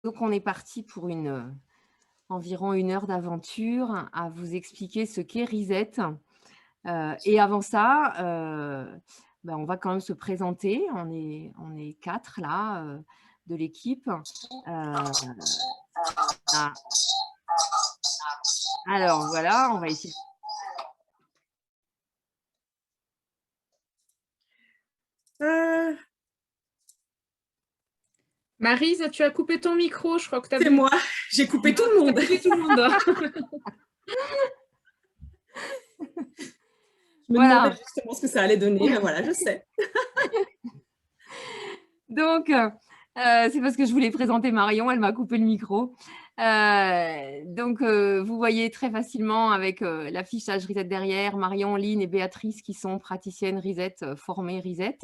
Donc, on est parti pour environ 1 heure d'aventure à vous expliquer ce qu'est Reset. Et avant ça, on va quand même se présenter. On est 4 là, de l'équipe. Ah, alors voilà, on va essayer. Euh, Maryse, tu as coupé ton micro, je crois que tu as c'est moi, j'ai coupé tout le monde. coupé tout le monde. Je me demandais Voilà. justement ce que ça allait donner, mais voilà, je sais. Donc, c'est parce que je voulais présenter Marion, elle m'a coupé le micro. Donc, vous voyez très facilement avec l'affichage Reset derrière, Marion, Lynn et Béatrice qui sont praticiennes Reset, formées Reset,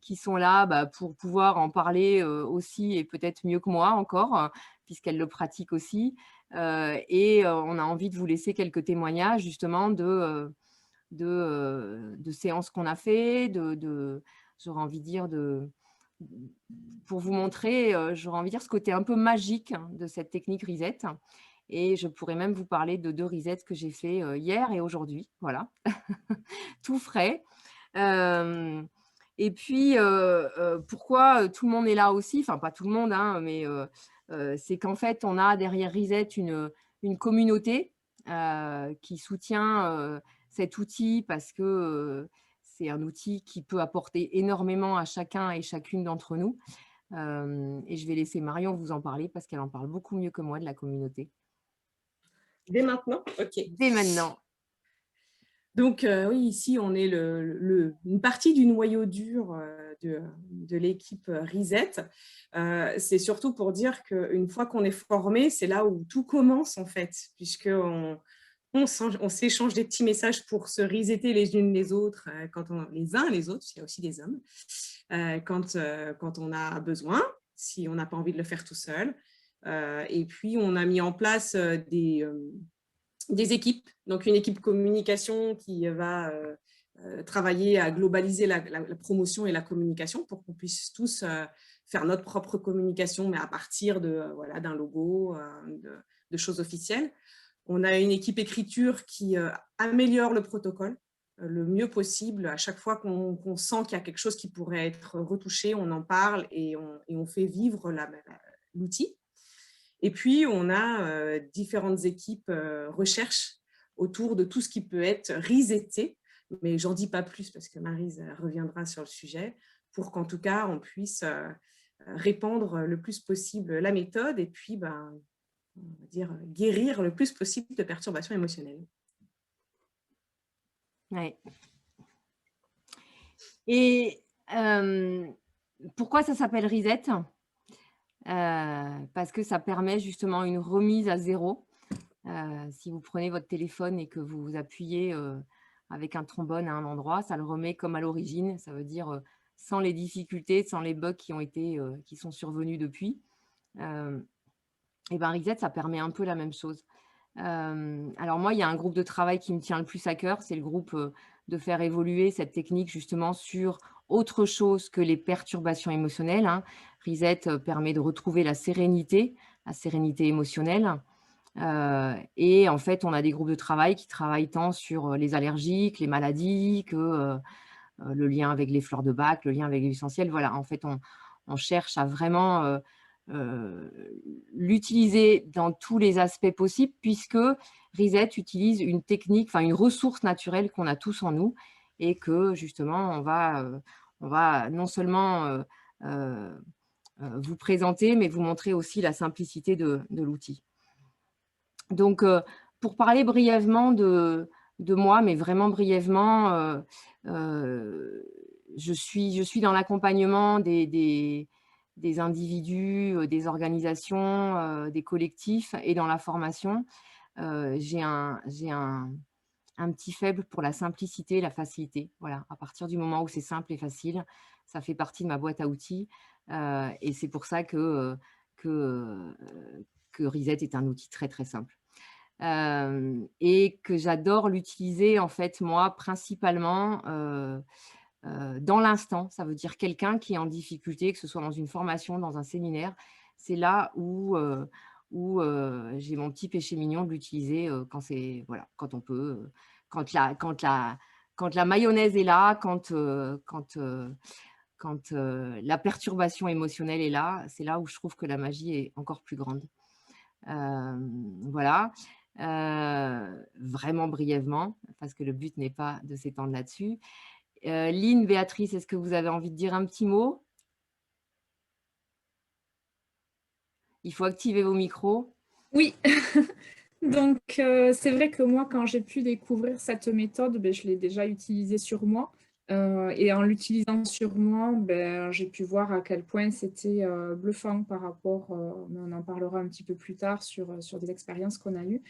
qui sont là pour pouvoir en parler aussi et peut-être mieux que moi encore, puisqu'elles le pratiquent aussi. Et on a envie de vous laisser quelques témoignages justement de séances qu'on a fait, j'aurais envie de dire pour vous montrer, j'aurais envie de dire ce côté un peu magique de cette technique Reset. Et je pourrais même vous parler de 2 resets que j'ai fait hier et aujourd'hui, voilà, tout frais. Hem Et puis, pourquoi tout le monde est là aussi, enfin pas tout le monde, hein, mais c'est qu'en fait, on a derrière Reset une communauté qui soutient cet outil parce que c'est un outil qui peut apporter énormément à chacun et chacune d'entre nous. Et je vais laisser Marion vous en parler parce qu'elle en parle beaucoup mieux que moi de la communauté. Dès maintenant, ok. Dès maintenant. Donc oui, ici on est une partie du noyau dur de l'équipe Reset. C'est surtout pour dire qu'une fois qu'on est formé, c'est là où tout commence en fait, puisqu'on on s'échange des petits messages pour se resetter les unes les autres, les uns les autres, il y a aussi des hommes, quand on a besoin, si on n'a pas envie de le faire tout seul. Et puis, on a mis en place des équipes, donc une équipe communication qui va travailler à globaliser la promotion et la communication pour qu'on puisse tous faire notre propre communication, mais à partir voilà, d'un logo, de choses officielles. On a une équipe écriture qui améliore le protocole le mieux possible. À chaque fois qu'on sent qu'il y a quelque chose qui pourrait être retouché, on en parle et on fait vivre l'outil. Et puis, on a différentes équipes recherche autour de tout ce qui peut être reseté, mais j'en dis pas plus parce que Maryse reviendra sur le sujet, pour qu'en tout cas, on puisse répandre le plus possible la méthode et puis, on va dire, guérir le plus possible de perturbations émotionnelles. Ouais. Et pourquoi ça s'appelle Reset ? Parce que ça permet justement une remise à zéro. Si vous prenez votre téléphone et que vous appuyez avec un trombone à un endroit, ça le remet comme à l'origine. Ça veut dire sans les difficultés, sans les bugs qui sont survenus depuis. Et Reset, ça permet un peu la même chose. Alors moi, il y a un groupe de travail qui me tient le plus à cœur, c'est le groupe de faire évoluer cette technique justement sur autre chose que les perturbations émotionnelles, hein. Reset permet de retrouver la sérénité émotionnelle. Et en fait, on a des groupes de travail qui travaillent tant sur les allergies que les maladies, que le lien avec les fleurs de Bach, le lien avec l'essentiel. Voilà, en fait, on cherche à vraiment l'utiliser dans tous les aspects possibles, puisque Reset utilise une technique, enfin une ressource naturelle qu'on a tous en nous et que justement on va non seulement vous présenter, mais vous montrer aussi la simplicité de l'outil. Donc, pour parler brièvement de moi, mais vraiment brièvement, je suis dans l'accompagnement des individus, des organisations, des collectifs et dans la formation. J'ai un petit faible pour la simplicité et la facilité. Voilà, à partir du moment où c'est simple et facile, ça fait partie de ma boîte à outils, et c'est pour ça que Reset est un outil très, très simple. Et que j'adore l'utiliser en fait moi principalement dans l'instant. Ça veut dire quelqu'un qui est en difficulté, que ce soit dans une formation, dans un séminaire, c'est là où j'ai mon petit péché mignon de l'utiliser quand c'est, voilà, quand on peut, quand la mayonnaise est là, quand la perturbation émotionnelle est là, c'est là où je trouve que la magie est encore plus grande. Voilà. Vraiment brièvement, parce que le but n'est pas de s'étendre là-dessus. Lynn, Béatrice, est-ce que vous avez envie de dire un petit mot? Il faut activer vos micros. Oui, donc c'est vrai que moi, quand j'ai pu découvrir cette méthode, ben, je l'ai déjà utilisée sur moi. Et en l'utilisant sur moi, ben, j'ai pu voir à quel point c'était bluffant par rapport, mais on en parlera un petit peu plus tard sur des expériences qu'on a eues.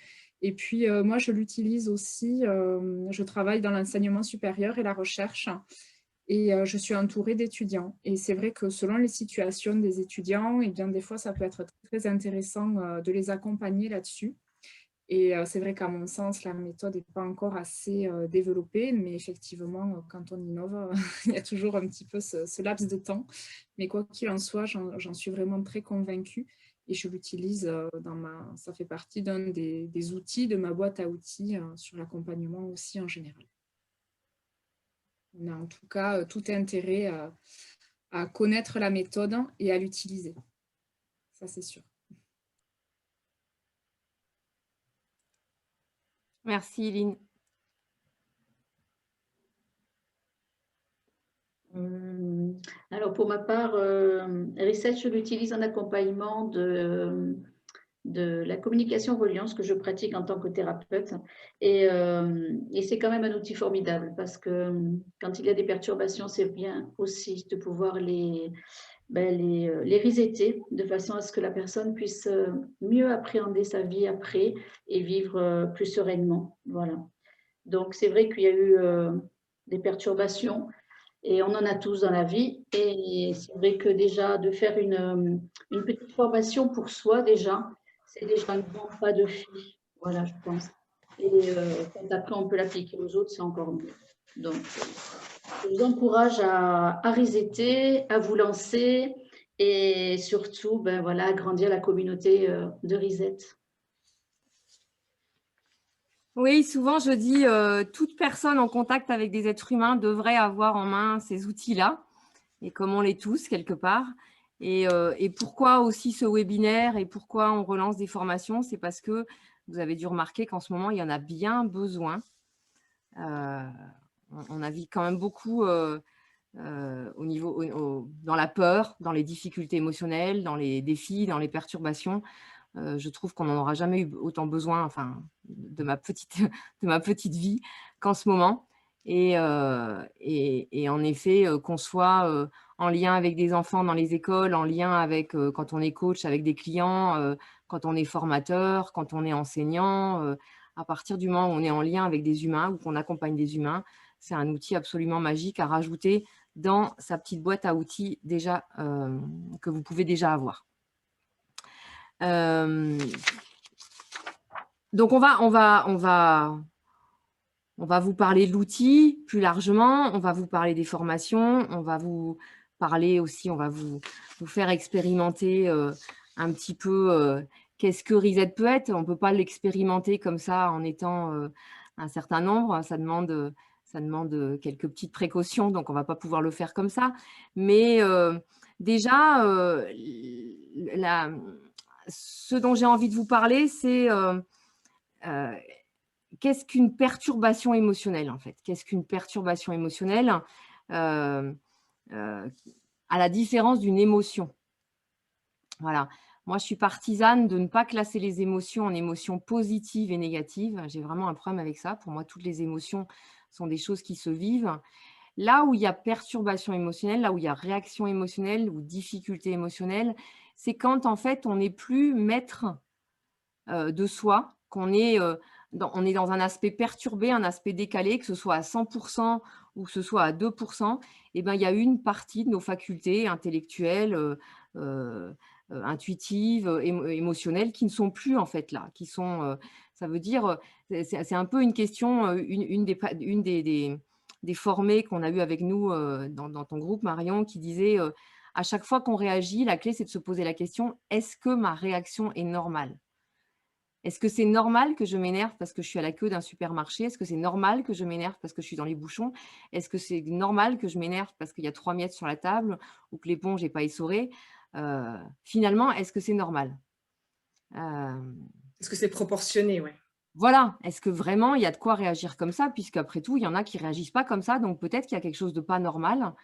Et puis moi, je l'utilise aussi, je travaille dans l'enseignement supérieur et la recherche. Et je suis entourée d'étudiants. Et c'est vrai que selon les situations des étudiants, eh bien, des fois, ça peut être très intéressant de les accompagner là-dessus. Et c'est vrai qu'à mon sens, la méthode n'est pas encore assez développée, mais effectivement, quand on innove, il y a toujours un petit peu ce laps de temps. Mais quoi qu'il en soit, j'en suis vraiment très convaincue et je l'utilise ça fait partie d'un des outils de ma boîte à outils sur l'accompagnement aussi en général. On a en tout cas tout intérêt à connaître la méthode et à l'utiliser. Ça, c'est sûr. Merci, Lynn. Alors, pour ma part, Reset, je l'utilise en accompagnement de la communication reliance que je pratique en tant que thérapeute. Et c'est quand même un outil formidable parce que quand il y a des perturbations, c'est bien aussi de pouvoir les resetter de façon à ce que la personne puisse mieux appréhender sa vie après et vivre plus sereinement. Voilà. Donc, c'est vrai qu'il y a eu des perturbations et on en a tous dans la vie. Et c'est vrai que déjà, de faire une petite formation pour soi, déjà, c'est déjà un grand pas de fait. Voilà, je pense. Et quand après, on peut l'appliquer aux autres, c'est encore mieux. Donc, je vous encourage à resetter, à vous lancer et surtout, ben voilà, agrandir la communauté de Reset. Oui, souvent je dis toute personne en contact avec des êtres humains devrait avoir en main ces outils-là, et comme on l'est tous quelque part. Et pourquoi aussi ce webinaire et pourquoi on relance des formations, c'est parce que vous avez dû remarquer qu'en ce moment, il y en a bien besoin. On a vu quand même beaucoup au niveau, dans la peur, dans les difficultés émotionnelles, dans les défis, dans les perturbations. Je trouve qu'on n'en aura jamais eu autant besoin, enfin, de ma petite vie qu'en ce moment. Et en effet, qu'on soit en lien avec des enfants dans les écoles, en lien avec, quand on est coach avec des clients, quand on est formateur, quand on est enseignant, à partir du moment où on est en lien avec des humains ou qu'on accompagne des humains, c'est un outil absolument magique à rajouter dans sa petite boîte à outils déjà, que vous pouvez déjà avoir. Donc, on va vous parler de l'outil plus largement, on va vous parler des formations, on va vous parler aussi, on va vous faire expérimenter un petit peu qu'est-ce que Reset peut être. On ne peut pas l'expérimenter comme ça en étant un certain nombre, ça demande quelques petites précautions, donc on ne va pas pouvoir le faire comme ça. Mais déjà, ce dont j'ai envie de vous parler, c'est qu'est-ce qu'une perturbation émotionnelle, en fait? Qu'est-ce qu'une perturbation émotionnelle à la différence d'une émotion? Voilà. Moi, je suis partisane de ne pas classer les émotions en émotions positives et négatives. J'ai vraiment un problème avec ça. Pour moi, toutes les émotions sont des choses qui se vivent. Là où il y a perturbation émotionnelle, là où il y a réaction émotionnelle ou difficulté émotionnelle, c'est quand, en fait, on n'est plus maître de soi, qu'on est, on est dans un aspect perturbé, un aspect décalé, que ce soit à 100% ou que ce soit à 2%, et ben, il y a une partie de nos facultés intellectuelles, intuitives, émotionnelles qui ne sont plus en fait là, qui sont, ça veut dire, c'est un peu une question, une des formés qu'on a eu avec nous dans ton groupe, Marion, qui disait à chaque fois qu'on réagit, la clé, c'est de se poser la question, est-ce que ma réaction est normale? Est-ce que c'est normal que je m'énerve parce que je suis à la queue d'un supermarché? Est-ce que c'est normal que je m'énerve parce que je suis dans les bouchons? Est-ce que c'est normal que je m'énerve parce qu'il y a 3 miettes sur la table ou que l'éponge n'est pas essorée? Finalement, est-ce que c'est normal? Est-ce que c'est proportionné? Ouais. Voilà, est-ce que vraiment il y a de quoi réagir comme ça? Puisqu'après tout, il y en a qui réagissent pas comme ça, donc peut-être qu'il y a quelque chose de pas normal.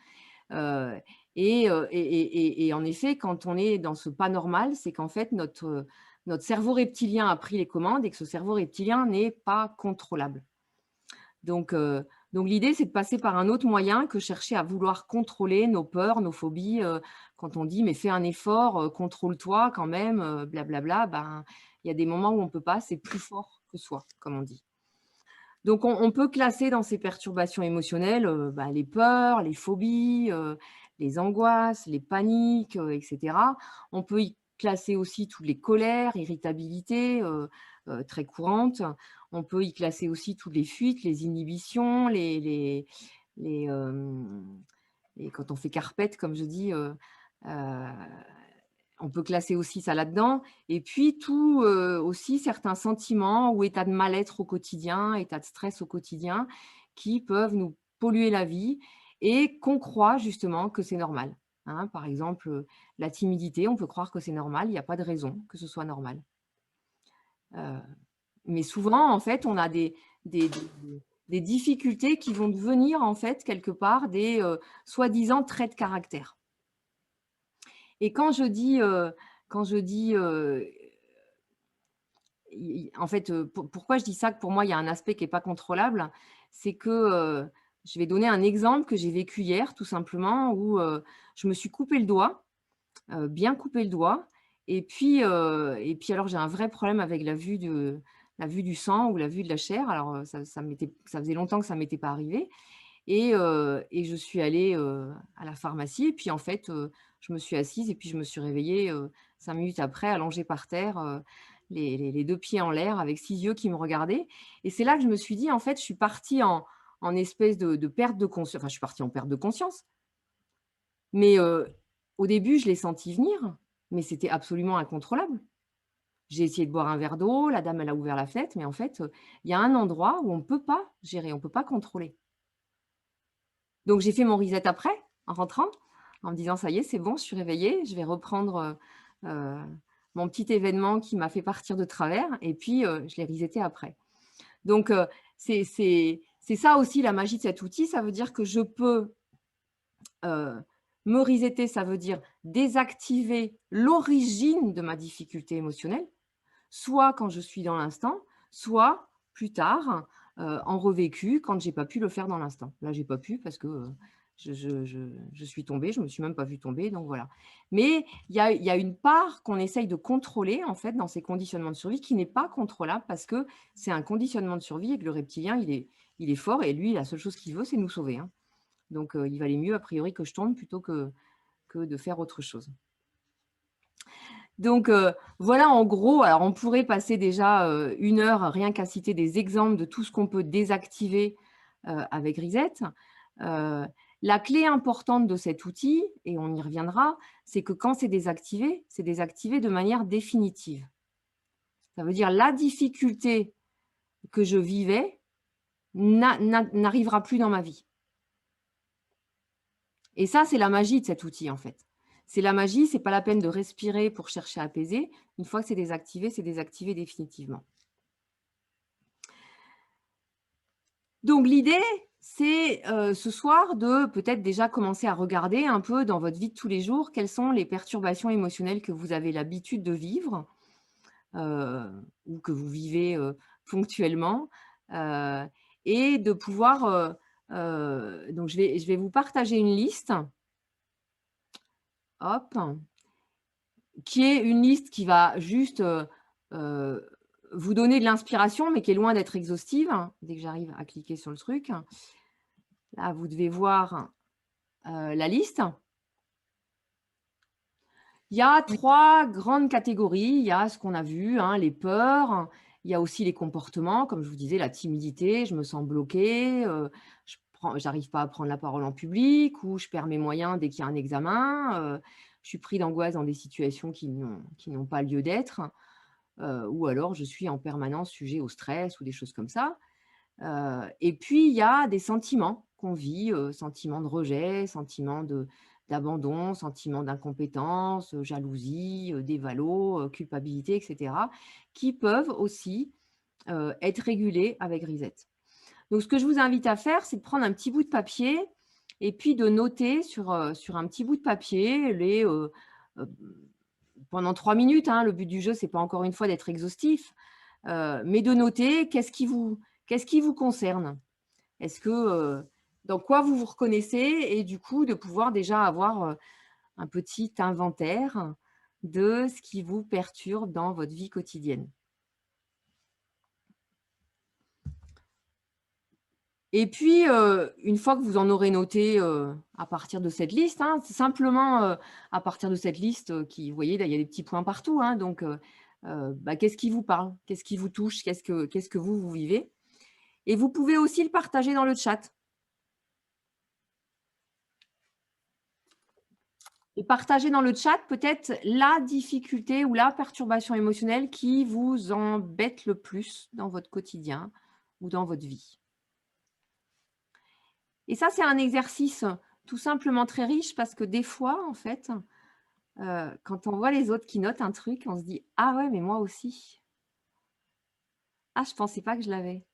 Heu et en effet, quand on est dans ce pas normal, c'est qu'en fait notre cerveau reptilien a pris les commandes et que ce cerveau reptilien n'est pas contrôlable. Donc heu, donc l'idée, c'est de passer par un autre moyen que chercher à vouloir contrôler nos peurs, nos phobies, quand on dit: «Mais fais un effort, contrôle-toi quand même, blablabla», ben, il y a des moments où on peut pas, c'est plus fort que soi, comme on dit. Donc on peut classer dans ces perturbations émotionnelles, bah, les peurs, les phobies, les angoisses, les paniques, et cetera. On peut y classer aussi toutes les colères, irritabilités, très courantes. On peut y classer aussi toutes les fuites, les inhibitions, les, quand on fait carpette, comme je dis, heu on peut classer aussi ça là-dedans et puis tout, aussi certains sentiments ou états de mal-être au quotidien, états de stress au quotidien qui peuvent nous polluer la vie et qu'on croit justement que c'est normal, hein. Par exemple, la timidité, on peut croire que c'est normal, il y a pas de raison que ce soit normal. Heu, mais souvent, en fait, on a des difficultés qui vont devenir, en fait, quelque part des, soi-disant traits de caractère. Et quand je dis, en fait, pourquoi je dis ça, que pour moi, il y a un aspect qui est pas contrôlable, c'est que, je vais donner un exemple que j'ai vécu hier, tout simplement, où, je me suis coupé le doigt, bien coupé le doigt et puis alors j'ai un vrai problème avec la vue du sang ou la vue de la chair. Alors, ça faisait longtemps que ça m'était pas arrivé et je suis allée, à la pharmacie et puis en fait, je me suis assise et puis je me suis réveillée, 5 minutes après allongée par terre, les 2 pieds en l'air avec 6 yeux qui me regardaient et c'est là que je me suis dit: «En fait, je suis partie en espèce de perte de conscience. Enfin, je suis partie en perte de conscience, mais au début, je l'ai senti venir, mais c'était absolument incontrôlable. J'ai essayé de boire un verre d'eau, la dame, elle a ouvert la fenêtre, mais en fait, il y a un endroit où on ne peut pas gérer, on ne peut pas contrôler. Donc j'ai fait mon reset après, en rentrant, en me disant: «Ça y est, c'est bon, je suis réveillée, je vais reprendre, mon petit événement qui m'a fait partir de travers» et puis, je l'ai reseté après. Donc c'est ça aussi la magie de cet outil, ça veut dire que je peux, me resetter, ça veut dire désactiver l'origine de ma difficulté émotionnelle, soit quand je suis dans l'instant, soit plus tard, en revécu quand j'ai pas pu le faire dans l'instant. Là, j'ai pas pu parce que, je suis tombée, je me suis même pas vue tomber, donc voilà. Mais il y a une part qu'on essaye de contrôler, en fait, dans ces conditionnements de survie qui n'est pas contrôlable parce que c'est un conditionnement de survie et que le reptilien, il est fort et lui, la seule chose qu'il veut, c'est nous sauver, hein. Donc il valait mieux a priori que je tombe plutôt que de faire autre chose. Donc voilà en gros, alors on pourrait passer déjà, 1 heure rien qu'à citer des exemples de tout ce qu'on peut désactiver, avec Reset. Heu, la clé importante de cet outil, et on y reviendra, c'est que quand c'est désactivé de manière définitive. Ça veut dire la difficulté que je vivais n'arrivera plus dans ma vie. Et ça, c'est la magie de cet outil, en fait. C'est la magie, c'est pas la peine de respirer pour chercher à apaiser. Une fois que c'est désactivé définitivement. Donc l'idée, c'est, ce soir de peut-être déjà commencer à regarder un peu dans votre vie de tous les jours, quelles sont les perturbations émotionnelles que vous avez l'habitude de vivre, ou que vous vivez, ponctuellement, heu et de pouvoir, donc je vais vous partager une liste. Hop. Qui est une liste qui va juste, heu, vous donner de l'inspiration, mais qui est loin d'être exhaustive. Dès que j'arrive à cliquer sur le truc. Là, vous devez voir, la liste. Il y a Oui. 3 grandes catégories. Il y a ce qu'on a vu, hein, les peurs. Il y a aussi les comportements, comme je vous disais, la timidité, je me sens bloquée, je j'arrive pas à prendre la parole en public, ou je perds mes moyens dès qu'il y a un examen, je suis pris d'angoisse dans des situations qui n'ont pas lieu d'être, ou alors je suis en permanence sujet au stress ou des choses comme ça. Et puis il y a des sentiments qu'on vit, sentiments de rejet, sentiments d'abandon, sentiments d'incompétence, jalousie, dévalo, culpabilité, etc., qui peuvent aussi être régulés avec Reset. Donc, ce que je vous invite à faire, c'est de prendre un petit bout de papier et puis de noter sur un petit bout de papier pendant 3 minutes. Hein, le but du jeu, ce n'est pas encore une fois d'être exhaustif, mais de noter qu'est-ce qui vous concerne. Est-ce que dans quoi vous vous reconnaissez, et du coup, de pouvoir déjà avoir un petit inventaire de ce qui vous perturbe dans votre vie quotidienne. Et puis, une fois que vous en aurez noté à partir de cette liste, hein, c'est simplement à partir de cette liste qui, vous voyez, là, il y a des petits points partout. Hein, donc, qu'est-ce qui vous parle? Qu'est-ce qui vous touche? Qu'est-ce que vous vivez? Et vous pouvez aussi le partager dans le chat. Et partager dans le chat peut-être la difficulté ou la perturbation émotionnelle qui vous embête le plus dans votre quotidien ou dans votre vie. Et ça, c'est un exercice tout simplement très riche, parce que des fois, en fait, quand on voit les autres qui notent un truc, on se dit « Ah ouais, mais moi aussi. Ah, je ne pensais pas que je l'avais. »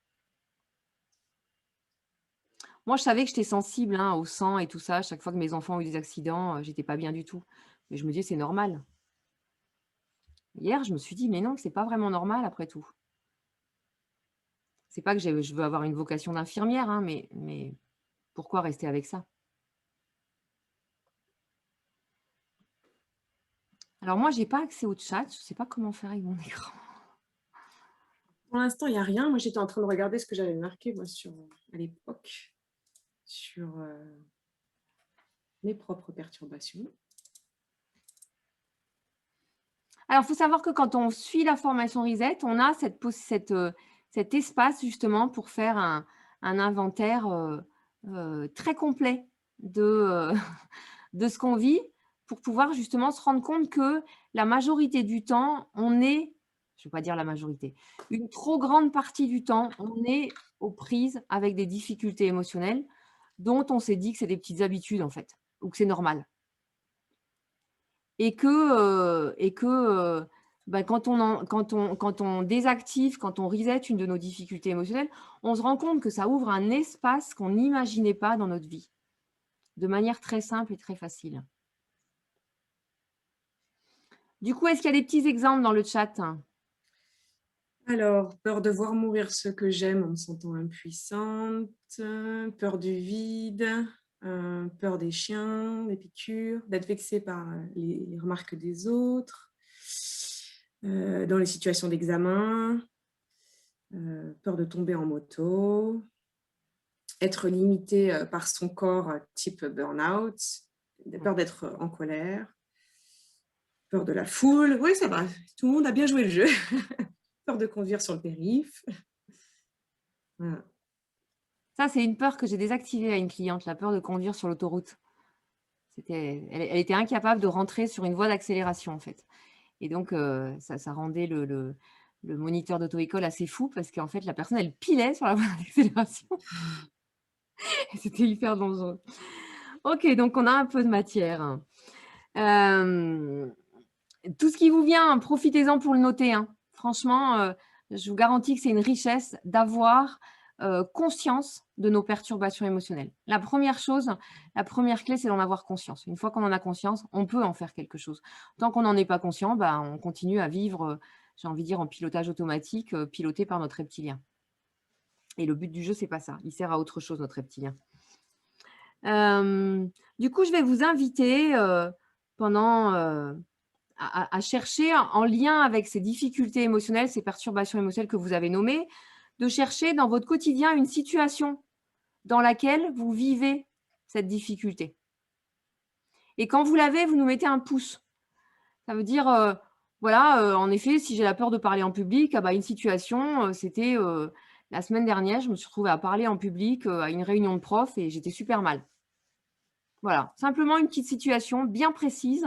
Moi, je savais que j'étais sensible au sang et tout ça. Chaque fois que mes enfants ont eu des accidents, j'étais pas bien du tout. Mais je me dis, c'est normal. Hier, je me suis dit, mais non, c'est pas vraiment normal après tout. C'est pas que je veux avoir une vocation d'infirmière, hein, mais pourquoi rester avec ça? Alors moi, j'ai pas accès au chat. Je sais pas comment faire avec mon écran. Pour l'instant, il n'y a rien. Moi, j'étais en train de regarder ce que j'avais marqué moi, à l'époque sur mes propres perturbations. Alors, il faut savoir que quand on suit la formation Reset, on a cet espace justement pour faire un inventaire très complet de ce qu'on vit, pour pouvoir justement se rendre compte que la majorité du temps, on est, je ne vais pas dire la majorité, une trop grande partie du temps, on est aux prises avec des difficultés émotionnelles dont on s'est dit que c'est des petites habitudes en fait, ou que c'est normal. Et que quand on désactive, quand on reset une de nos difficultés émotionnelles, on se rend compte que ça ouvre un espace qu'on n'imaginait pas dans notre vie, de manière très simple et très facile. Du coup, est-ce qu'il y a des petits exemples dans le chat? Alors, peur de voir mourir ceux que j'aime en me sentant impuissante, peur du vide, peur des chiens, des piqûres, d'être vexée par les remarques des autres, dans les situations d'examen, peur de tomber en moto, être limitée par son corps type burn-out, peur d'être en colère, peur de la foule. Oui, ça va, tout le monde a bien joué le jeu. Peur de conduire sur le périph'. Voilà. Ça, c'est une peur que j'ai désactivée à une cliente, la peur de conduire sur l'autoroute. Elle était incapable de rentrer sur une voie d'accélération, en fait. Et donc, ça rendait le moniteur d'auto-école assez fou, parce qu'en fait, la personne, elle pilait sur la voie d'accélération. C'était hyper dangereux. Ok, donc on a un peu de matière. Tout ce qui vous vient, profitez-en pour le noter. Hein. Franchement, je vous garantis que c'est une richesse d'avoir conscience de nos perturbations émotionnelles. La première chose, la première clé, c'est d'en avoir conscience. Une fois qu'on en a conscience, on peut en faire quelque chose. Tant qu'on n'en est pas conscient, on continue à vivre, j'ai envie de dire, en pilotage automatique, piloté par notre reptilien. Et le but du jeu, c'est pas ça. Il sert à autre chose, notre reptilien. Du coup, je vais vous inviter à chercher, en lien avec ces difficultés émotionnelles, ces perturbations émotionnelles que vous avez nommées, de chercher dans votre quotidien une situation dans laquelle vous vivez cette difficulté. Et quand vous l'avez, vous nous mettez un pouce. Ça veut dire, voilà, en effet, si j'ai la peur de parler en public, une situation, c'était La semaine dernière, je me suis retrouvée à parler en public à une réunion de profs et j'étais super mal. Voilà, simplement une petite situation bien précise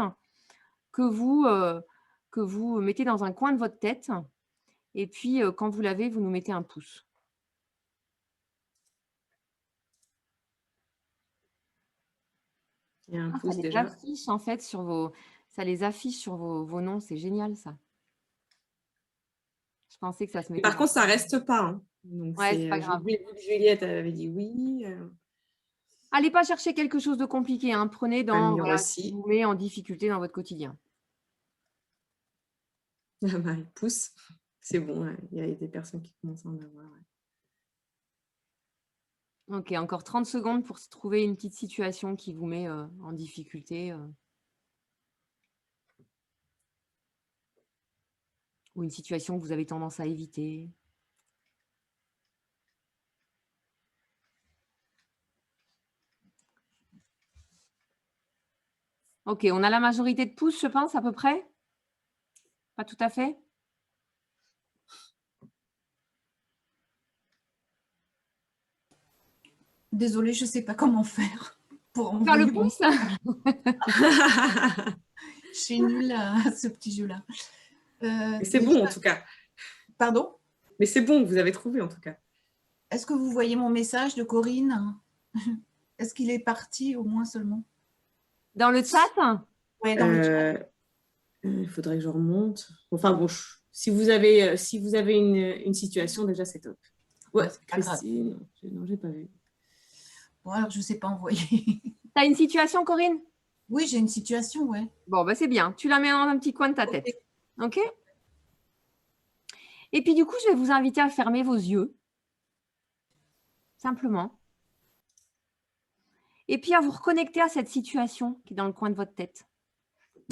que vous mettez dans un coin de votre tête. Et puis, quand vous l'avez, vous nous mettez un pouce. Il y a un Ça pouce les déjà. affiche en fait ça les affiche sur vos noms, c'est génial ça. Je pensais que ça se Et mettait par dans contre, ça reste pas. Hein. Donc, ouais, c'est pas j'ai grave. vu que Juliette avait dit oui. Allez pas chercher quelque chose de compliqué, hein. Prenez dans Amir voilà, ce qui aussi. vous met en difficulté dans votre quotidien. Marie pousse. C'est bon, ouais. Il y a des personnes qui commencent à en avoir. Ouais. OK, encore 30 secondes pour se trouver une petite situation qui vous met, en difficulté, ou une situation que vous avez tendance à éviter. OK, on a la majorité de pouces, je pense, à peu près? Pas tout à fait? Désolée, je ne sais pas comment faire pour Faire le envoyer mon... pouce? Je suis nulle à ce petit jeu-là. Mais c'est bon, en tout cas. Pardon? Mais c'est bon, vous avez trouvé, en tout cas. Est-ce que vous voyez mon message de Corinne? Est-ce qu'il est parti au moins seulement? Dans le chat? Oui, dans le chat. Il faudrait que je remonte. Enfin bon, si vous avez une situation, déjà, c'est top. Ouais, Oh, c'est pas grave. Christine, non, j'ai pas vu. Bon, alors je ne sais pas envoyer. Tu as une situation, Corinne? Oui, j'ai une situation, ouais. Bon, bah, c'est bien. Tu la mets dans un petit coin de ta tête. OK? Et puis, du coup, je vais vous inviter à fermer vos yeux. Simplement. Et puis, à vous reconnecter à cette situation qui est dans le coin de votre tête.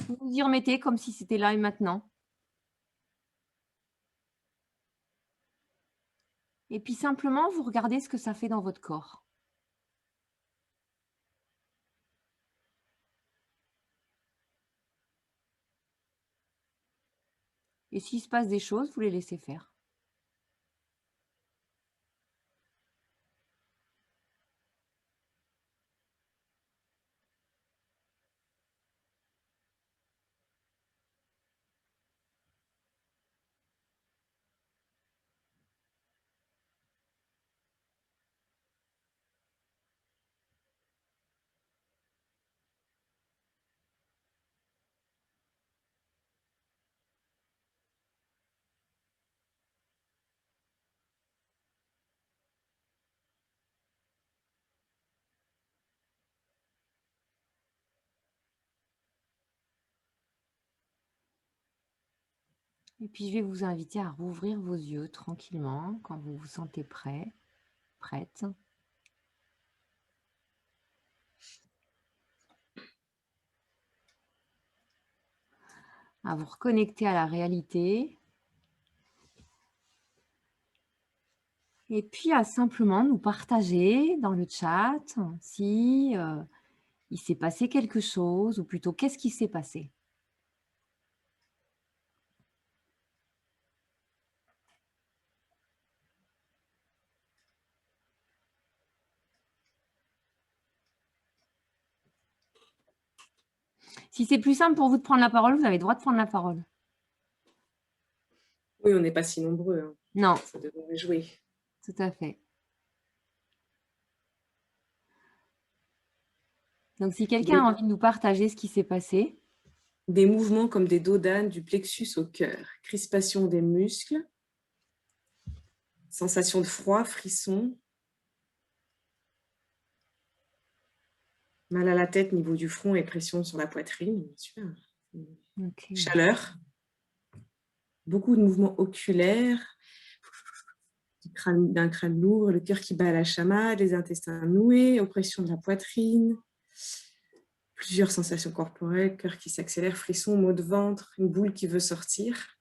Vous vous y remettez comme si c'était là et maintenant. Et puis, simplement, vous regardez ce que ça fait dans votre corps. Et s'il se passe des choses, vous les laissez faire. Et puis, je vais vous inviter à rouvrir vos yeux tranquillement quand vous vous sentez prêt, prête. À vous reconnecter à la réalité. Et puis, à simplement nous partager dans le chat si il s'est passé quelque chose, ou plutôt, qu'est-ce qui s'est passé? Si c'est plus simple pour vous de prendre la parole, vous avez le droit de prendre la parole. Oui, on n'est pas si nombreux. Hein. Non. Ça devrait jouer. Tout à fait. Donc, si quelqu'un a envie de nous partager ce qui s'est passé. Des mouvements comme des dos d'âne du plexus au cœur. Crispation des muscles. Sensation de froid, frisson. Mal à la tête, niveau du front et pression sur la poitrine. Super. Okay. Chaleur. Beaucoup de mouvements oculaires. D'un crâne lourd, le cœur qui bat à la chamade, les intestins noués, oppression de la poitrine. Plusieurs sensations corporelles, cœur qui s'accélère, frisson, maux de ventre, une boule qui veut sortir.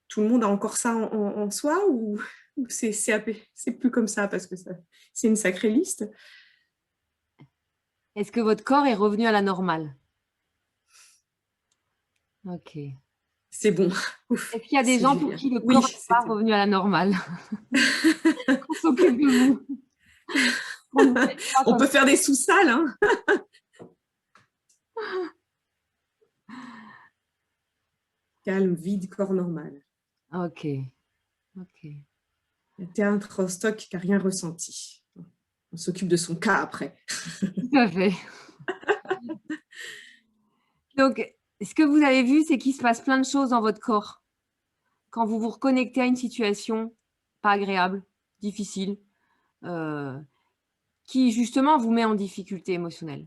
Tout le monde a encore ça en soi ou c'est plus comme ça parce que c'est une sacrée liste? Est-ce que votre corps est revenu à la normale? Ok. c'est bon. Ouf, Est-ce qu'il y a des c'est gens pour Julien. qui le Oui, corps n'est pas c'était. revenu à la normale? On s'occupe de vous. On ne fait pas On comme peut faire des sous-salles, hein. Calme, vide, corps normal. ça. Ok, ok. Il y a Théâtre Rostock qui n'a rien ressenti. On s'occupe de son cas après. Tout à fait. Donc, ce que vous avez vu, c'est qu'il se passe plein de choses dans votre corps. Quand vous vous reconnectez à une situation pas agréable, difficile, qui justement vous met en difficulté émotionnelle.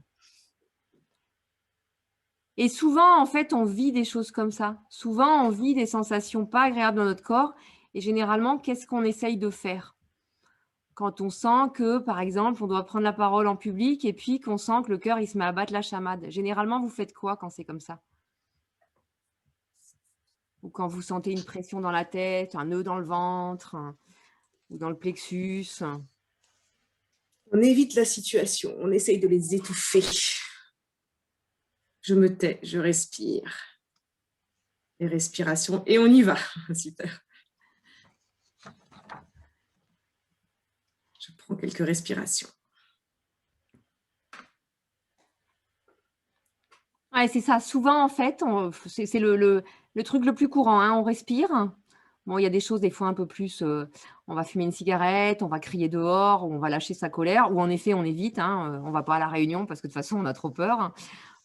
Et souvent, en fait, on vit des choses comme ça. Souvent, on vit des sensations pas agréables dans notre corps. Et généralement, qu'est-ce qu'on essaye de faire? Quand on sent que, par exemple, on doit prendre la parole en public et puis qu'on sent que le cœur, il se met à battre la chamade. Généralement, vous faites quoi quand c'est comme ça? Ou quand vous sentez une pression dans la tête, un nœud dans le ventre, ou dans le plexus? On évite la situation, on essaye de les étouffer. Je me tais, je respire. Les respirations, et on y va. Super. Je prends quelques respirations. Ouais, c'est ça. Souvent, en fait, c'est le truc le plus courant, hein. On respire. Bon, il y a des choses, des fois, un peu plus. On va fumer une cigarette, on va crier dehors, ou on va lâcher sa colère, ou en effet, on évite. On ne va pas à la réunion parce que de toute façon, on a trop peur.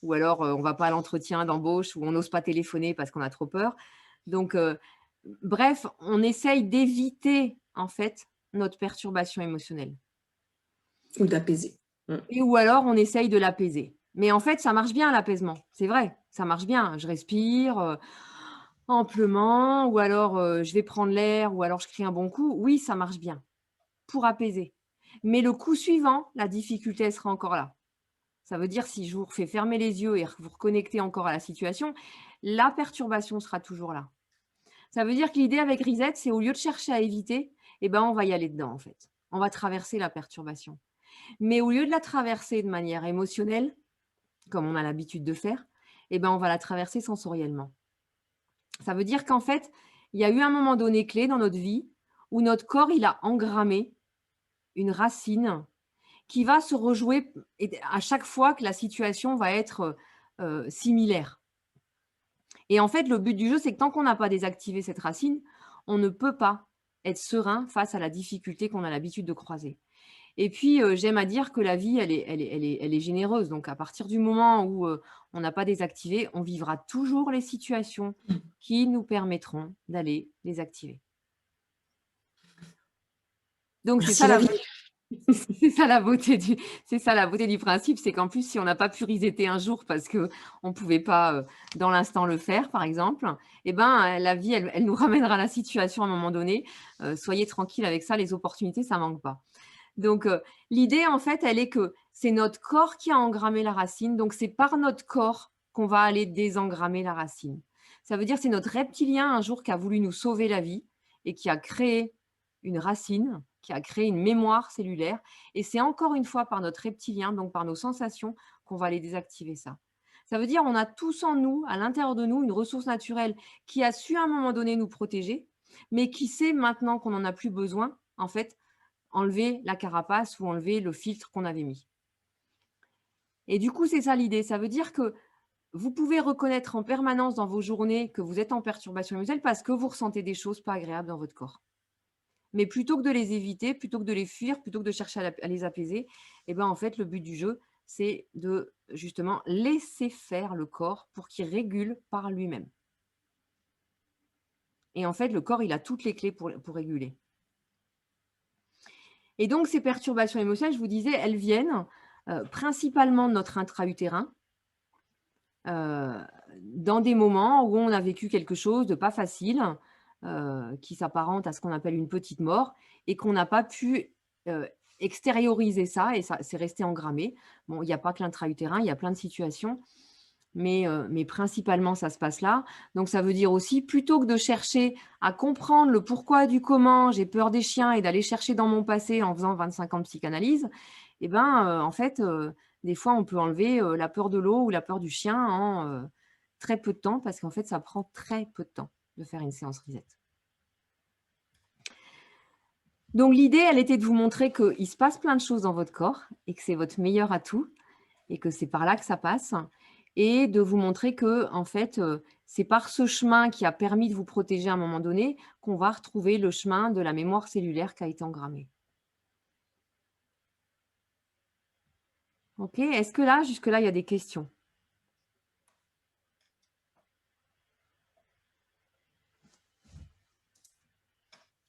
Ou alors, on ne va pas à l'entretien d'embauche, ou on n'ose pas téléphoner parce qu'on a trop peur. Donc, bref, on essaye d'éviter, en fait, notre perturbation émotionnelle. Ou d'apaiser. Ou alors, on essaye de l'apaiser. Mais en fait, ça marche bien l'apaisement. C'est vrai, ça marche bien. Je respire amplement, ou alors je vais prendre l'air, ou alors je crie un bon coup. Oui, ça marche bien pour apaiser. Mais le coup suivant, la difficulté, elle sera encore là. Ça veut dire si je vous refais fermer les yeux et vous reconnecter encore à la situation, la perturbation sera toujours là. Ça veut dire que l'idée avec Reset, c'est au lieu de chercher à éviter, eh ben, on va y aller dedans en fait. On va traverser la perturbation. Mais au lieu de la traverser de manière émotionnelle, comme on a l'habitude de faire, eh ben, on va la traverser sensoriellement. Ça veut dire qu'en fait, il y a eu un moment donné clé dans notre vie où notre corps, il a engrammé une racine qui va se rejouer à chaque fois que la situation va être similaire. Et en fait, le but du jeu, c'est que tant qu'on n'a pas désactivé cette racine, on ne peut pas être serein face à la difficulté qu'on a l'habitude de croiser. Et puis, j'aime à dire que la vie, elle est généreuse. Donc, à partir du moment où on n'a pas désactivé, on vivra toujours les situations qui nous permettront d'aller les activer. Donc, c'est ça, c'est ça la beauté du principe, c'est qu'en plus, si on n'a pas pu resetter un jour parce qu'on ne pouvait pas dans l'instant le faire, par exemple, eh ben, la vie, elle nous ramènera la situation à un moment donné. Soyez tranquille avec ça, les opportunités, ça ne manque pas. Donc, l'idée, en fait, elle est que c'est notre corps qui a engrammé la racine. Donc, c'est par notre corps qu'on va aller désengrammer la racine. Ça veut dire que c'est notre reptilien un jour qui a voulu nous sauver la vie et qui a créé une racine, qui a créé une mémoire cellulaire. Et c'est encore une fois par notre reptilien, donc par nos sensations, qu'on va aller désactiver ça. Ça veut dire qu'on a tous en nous, à l'intérieur de nous, une ressource naturelle qui a su à un moment donné nous protéger, mais qui sait maintenant qu'on n'en a plus besoin, en fait, enlever la carapace ou enlever le filtre qu'on avait mis. Et du coup, c'est ça l'idée. Ça veut dire que vous pouvez reconnaître en permanence dans vos journées que vous êtes en perturbation émotionnelle parce que vous ressentez des choses pas agréables dans votre corps. Mais plutôt que de les éviter, plutôt que de les fuir, plutôt que de chercher à les apaiser, eh ben, en fait, le but du jeu, c'est de justement laisser faire le corps pour qu'il régule par lui-même. Et en fait, le corps, il a toutes les clés pour réguler. Et donc, ces perturbations émotionnelles, je vous disais, elles viennent principalement de notre intra-utérin, dans des moments où on a vécu quelque chose de pas facile, qui s'apparente à ce qu'on appelle une petite mort, et qu'on n'a pas pu extérioriser ça, et ça c'est resté engrammé. Bon, il n'y a pas que l'intra-utérin, il y a plein de situations, mais principalement, ça se passe là. Donc, ça veut dire aussi, plutôt que de chercher à comprendre le pourquoi du comment, j'ai peur des chiens, et d'aller chercher dans mon passé en faisant 25 ans de psychanalyse, eh ben, en fait, des fois, on peut enlever la peur de l'eau ou la peur du chien en très peu de temps parce qu'en fait, ça prend très peu de temps de faire une séance reset. Donc, l'idée, elle était de vous montrer qu'il se passe plein de choses dans votre corps et que c'est votre meilleur atout et que c'est par là que ça passe et de vous montrer que, en fait, c'est par ce chemin qui a permis de vous protéger à un moment donné qu'on va retrouver le chemin de la mémoire cellulaire qui a été engrammée. Ok, est-ce que là, jusque-là, il y a des questions?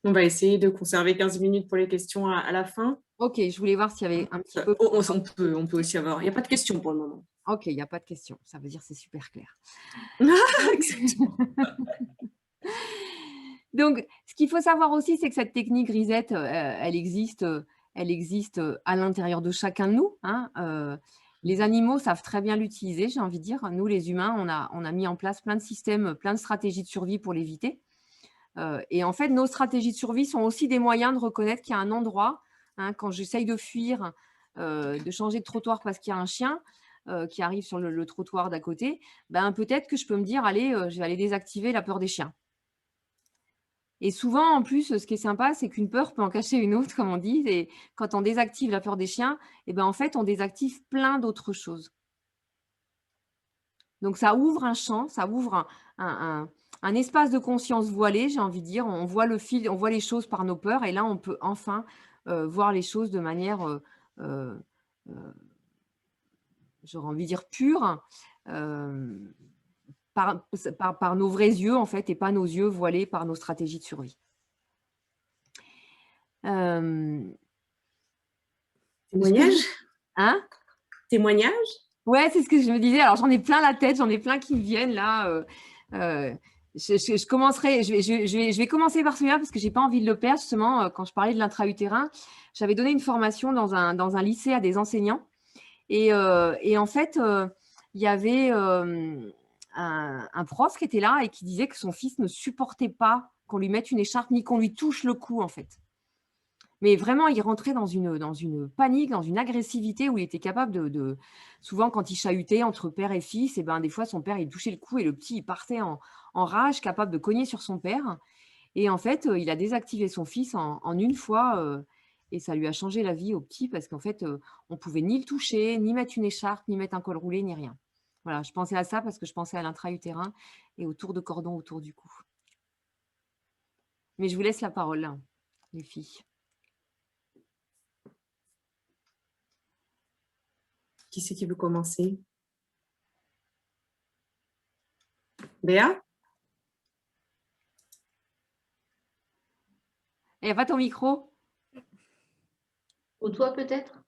On va essayer de conserver 15 minutes pour les questions à la fin. Ok, je voulais voir s'il y avait un petit peu... On peut aussi avoir... Il n'y a pas de questions pour le moment. Ok, il n'y a pas de questions. Ça veut dire que c'est super clair. Donc, ce qu'il faut savoir aussi, c'est que cette technique reset, elle existe à l'intérieur de chacun de nous. Hein. Les animaux savent très bien l'utiliser, j'ai envie de dire. Nous, les humains, on a mis en place plein de systèmes, plein de stratégies de survie pour l'éviter. Et en fait, nos stratégies de survie sont aussi des moyens de reconnaître qu'il y a un endroit, hein, quand j'essaye de fuir, de changer de trottoir parce qu'il y a un chien qui arrive sur le trottoir d'à côté, ben, peut-être que je peux me dire, allez, je vais aller désactiver la peur des chiens. Et souvent, en plus, ce qui est sympa, c'est qu'une peur peut en cacher une autre, comme on dit. Et quand on désactive la peur des chiens, eh ben, en fait, on désactive plein d'autres choses. Donc, ça ouvre un champ, ça ouvre un espace de conscience voilé, j'ai envie de dire. On voit le fil, on voit les choses par nos peurs. Et là, on peut enfin voir les choses de manière, j'aurais envie de dire, pure, par nos vrais yeux, en fait, et pas nos yeux voilés par nos stratégies de survie. Témoignage Hein? Témoignage? Ouais, c'est ce que je me disais. Alors, j'en ai plein la tête, j'en ai plein qui me viennent là. Je commencerai, je vais commencer par celui-là parce que j'ai pas envie de le perdre. Justement, quand je parlais de l'intra-utérin, j'avais donné une formation dans un lycée à des enseignants. Et en fait, il y avait un prof qui était là et qui disait que son fils ne supportait pas qu'on lui mette une écharpe ni qu'on lui touche le cou, en fait. Mais vraiment, il rentrait dans une panique, dans une agressivité où il était capable de souvent, quand il chahutait entre père et fils, et ben, des fois, son père, il touchait le cou et le petit, il partait en rage, capable de cogner sur son père. Et en fait, il a désactivé son fils en une fois et ça lui a changé la vie au petit parce qu'en fait, on ne pouvait ni le toucher, ni mettre une écharpe, ni mettre un col roulé, ni rien. Voilà, je pensais à ça parce que je pensais à l'intra-utérin et au tour de cordon autour du cou. Mais je vous laisse la parole, là, les filles. Qui c'est qui veut commencer? Béa? Il n'y a pas ton micro? Ou toi peut-être?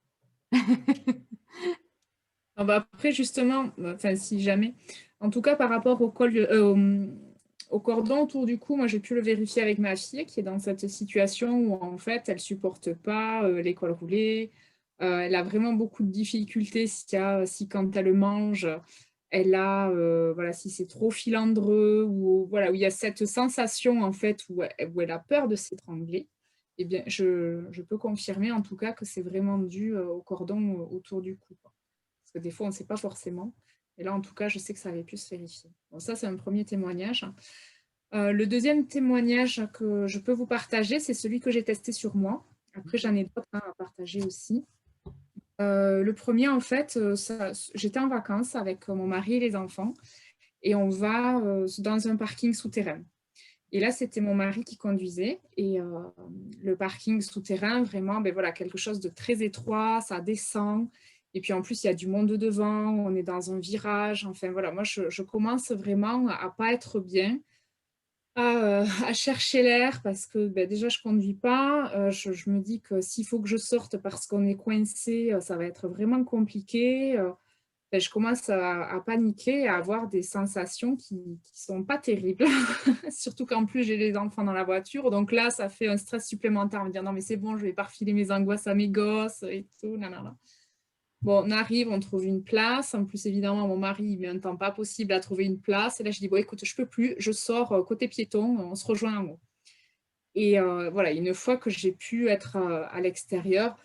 Ah bah après, justement, enfin, si jamais, en tout cas, par rapport au cordon autour du cou, moi, j'ai pu le vérifier avec ma fille qui est dans cette situation où, en fait, elle ne supporte pas les cols roulés. Elle a vraiment beaucoup de difficultés si quand elle mange, elle a, voilà, si c'est trop filandreux ou voilà, où il y a cette sensation, en fait, où elle a peur de s'étrangler. Eh bien, je peux confirmer, en tout cas, que c'est vraiment dû au cordon autour du cou, quoi. Parce que des fois, on ne sait pas forcément. Et là, en tout cas, je sais que ça avait pu se vérifier. Bon, ça, c'est un premier témoignage. Le deuxième témoignage que je peux vous partager, c'est celui que j'ai testé sur moi. Après, j'en ai d'autres à partager aussi. Le premier, en fait, j'étais en vacances avec mon mari et les enfants. Et on va dans un parking souterrain. Et là, c'était mon mari qui conduisait. Et le parking souterrain, vraiment, ben voilà, quelque chose de très étroit, ça descend. Et puis en plus, il y a du monde devant, on est dans un virage. Enfin voilà, moi, je commence vraiment à ne pas être bien, à chercher l'air parce que ben, déjà, je ne conduis pas. Je me dis que s'il faut que je sorte parce qu'on est coincé, ça va être vraiment compliqué. Ben, je commence à paniquer, à avoir des sensations qui ne sont pas terribles. Surtout qu'en plus, j'ai les enfants dans la voiture. Donc là, ça fait un stress supplémentaire. Me dire non, mais c'est bon, je vais pas refiler mes angoisses à mes gosses et tout. Nanana. Bon, on arrive, on trouve une place. En plus, évidemment, mon mari, il met un temps pas possible à trouver une place. Et là, je dis, bon, écoute, je peux plus. Je sors côté piéton. On se rejoint en haut. Et voilà, une fois que j'ai pu être à l'extérieur,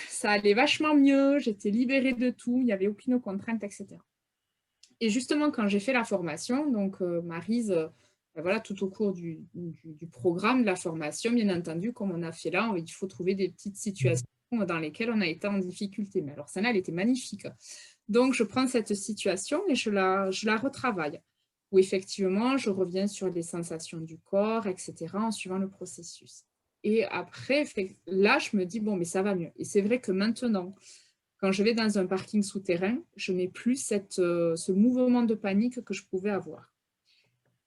ça allait vachement mieux. J'étais libérée de tout. Il n'y avait aucune contrainte, etc. Et justement, quand j'ai fait la formation, donc Maryse, voilà, tout au cours du programme de la formation, bien entendu, comme on a fait là, il faut trouver des petites situations dans lesquelles on a été en difficulté. Mais alors, celle-là, elle était magnifique. Donc, je prends cette situation et je la retravaille. Où effectivement, je reviens sur les sensations du corps, etc., en suivant le processus. Et après, là, je me dis, bon, mais ça va mieux. Et c'est vrai que maintenant, quand je vais dans un parking souterrain, je n'ai plus ce mouvement de panique que je pouvais avoir.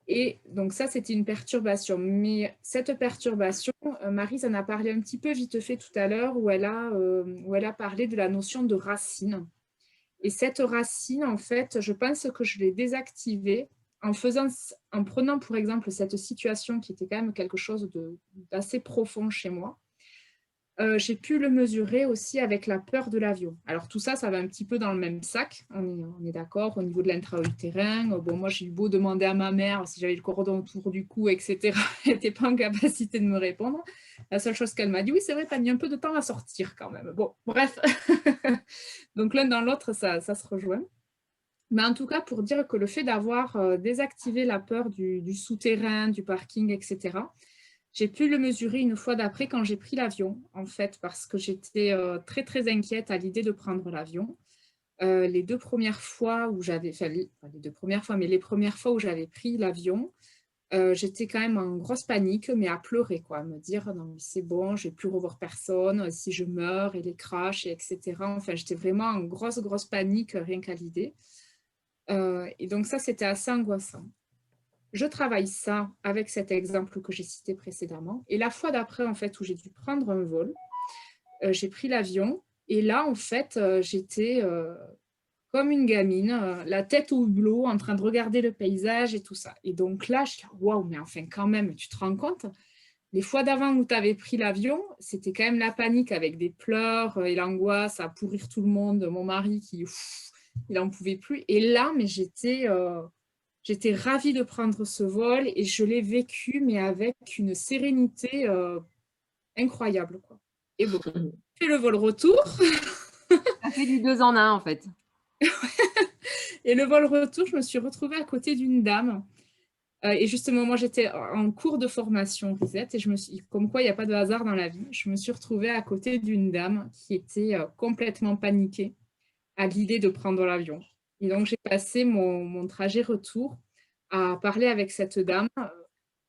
Et donc ça, c'était une perturbation. Mais cette perturbation, Maryse en a parlé un petit peu vite fait tout à l'heure, où elle a parlé de la notion de racine. Et cette racine, en fait, je pense que je l'ai désactivée en prenant, pour exemple, cette situation qui était quand même quelque chose d'assez profond chez moi. J'ai pu le mesurer aussi avec la peur de l'avion. Alors tout ça, ça va un petit peu dans le même sac, on est d'accord, au niveau de l'intra-utérin. Bon, moi, j'ai eu beau demander à ma mère si j'avais le cordon autour du cou, etc. Elle n'était pas en capacité de me répondre. La seule chose qu'elle m'a dit, oui, c'est vrai, tu as mis un peu de temps à sortir quand même. Bon, bref. Donc l'un dans l'autre, ça se rejoint. Mais en tout cas, pour dire que le fait d'avoir désactivé la peur du souterrain, du parking, etc., j'ai pu le mesurer une fois d'après quand j'ai pris l'avion, en fait, parce que j'étais très, très inquiète à l'idée de prendre l'avion. Les 2 premières fois où j'avais, enfin, les 2 premières fois, mais les premières fois où j'avais pris l'avion, j'étais quand même en grosse panique, mais à pleurer, quoi, à me dire, non, mais c'est bon, je ne vais plus revoir personne, si je meurs, et les crashs, etc. Enfin, j'étais vraiment en grosse, grosse panique, rien qu'à l'idée. Et donc ça, c'était assez angoissant. Je travaille ça avec cet exemple que j'ai cité précédemment. Et la fois d'après, en fait, où j'ai dû prendre un vol, j'ai pris l'avion. Et là, en fait, j'étais comme une gamine, la tête au hublot, en train de regarder le paysage et tout ça. Et donc là, je dis, waouh, mais enfin, quand même, tu te rends compte, les fois d'avant où tu avais pris l'avion, c'était quand même la panique avec des pleurs et l'angoisse à pourrir tout le monde. Mon mari qui, il n'en pouvait plus. Et là, mais j'étais ravie de prendre ce vol et je l'ai vécu, mais avec une sérénité incroyable, quoi. Et bon, j'ai fait le vol retour. Ça fait du 2 en 1, en fait. Et le vol retour, je me suis retrouvée à côté d'une dame. Et justement, moi, j'étais en cours de formation Reset et comme quoi il n'y a pas de hasard dans la vie, je me suis retrouvée à côté d'une dame qui était complètement paniquée à l'idée de prendre l'avion. Et donc, j'ai passé mon trajet retour à parler avec cette dame,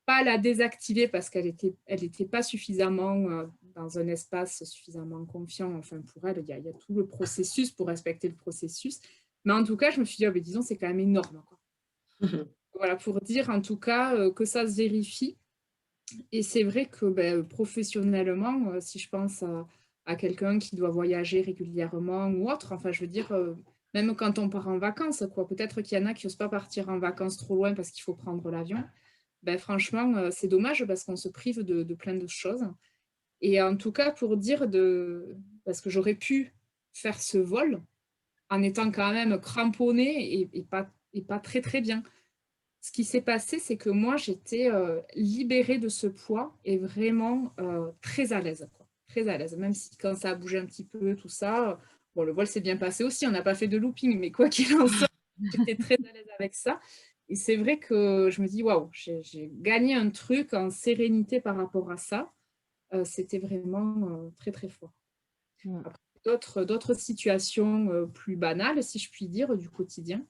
pas la désactiver parce qu'elle était pas suffisamment dans un espace suffisamment confiant. Enfin, pour elle, il y a tout le processus pour respecter le processus. Mais en tout cas, je me suis dit, oh, mais disons, c'est quand même énorme, quoi. Voilà, pour dire en tout cas que ça se vérifie. Et c'est vrai que professionnellement, si je pense à quelqu'un qui doit voyager régulièrement ou autre, enfin, je veux dire, même quand on part en vacances, quoi, peut-être qu'il y en a qui n'osent pas partir en vacances trop loin parce qu'il faut prendre l'avion. Franchement, c'est dommage parce qu'on se prive de plein de choses. Et en tout cas, pour dire parce que j'aurais pu faire ce vol en étant quand même cramponnée et pas très, très bien. Ce qui s'est passé, c'est que moi, j'étais libérée de ce poids et vraiment très à l'aise, quoi. Très à l'aise, même si quand ça a bougé un petit peu, tout ça, bon, le vol s'est bien passé aussi, on n'a pas fait de looping, mais quoi qu'il en soit, j'étais très à l'aise avec ça. Et c'est vrai que je me dis, waouh, j'ai gagné un truc en sérénité par rapport à ça. C'était vraiment très, très fort. Après, d'autres situations plus banales, si je puis dire, du quotidien.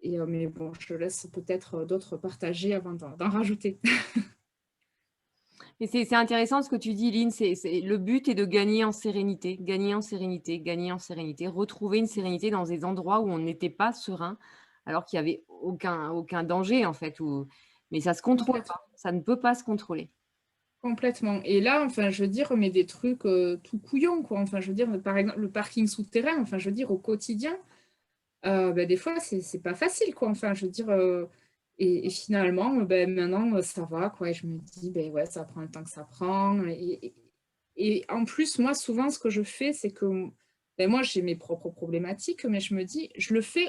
Mais bon, je laisse peut-être d'autres partager avant d'en rajouter. Et c'est intéressant ce que tu dis, Lynn. Le but est de gagner en sérénité, gagner en sérénité, gagner en sérénité, retrouver une sérénité dans des endroits où on n'était pas serein, alors qu'il n'y avait aucun danger, en fait. Mais ça ne se contrôle pas. Ça ne peut pas se contrôler. Complètement. Et là, enfin, je veux dire, mais des trucs tout couillons, quoi. Enfin, je veux dire, par exemple, le parking souterrain, enfin, je veux dire, au quotidien, des fois, c'est pas facile, quoi. Enfin, je veux dire, et finalement, maintenant, ça va, quoi. Et je me dis, ouais, ça prend le temps que ça prend. Et en plus, moi, souvent, ce que je fais, c'est que moi, j'ai mes propres problématiques, mais je me dis, je le fais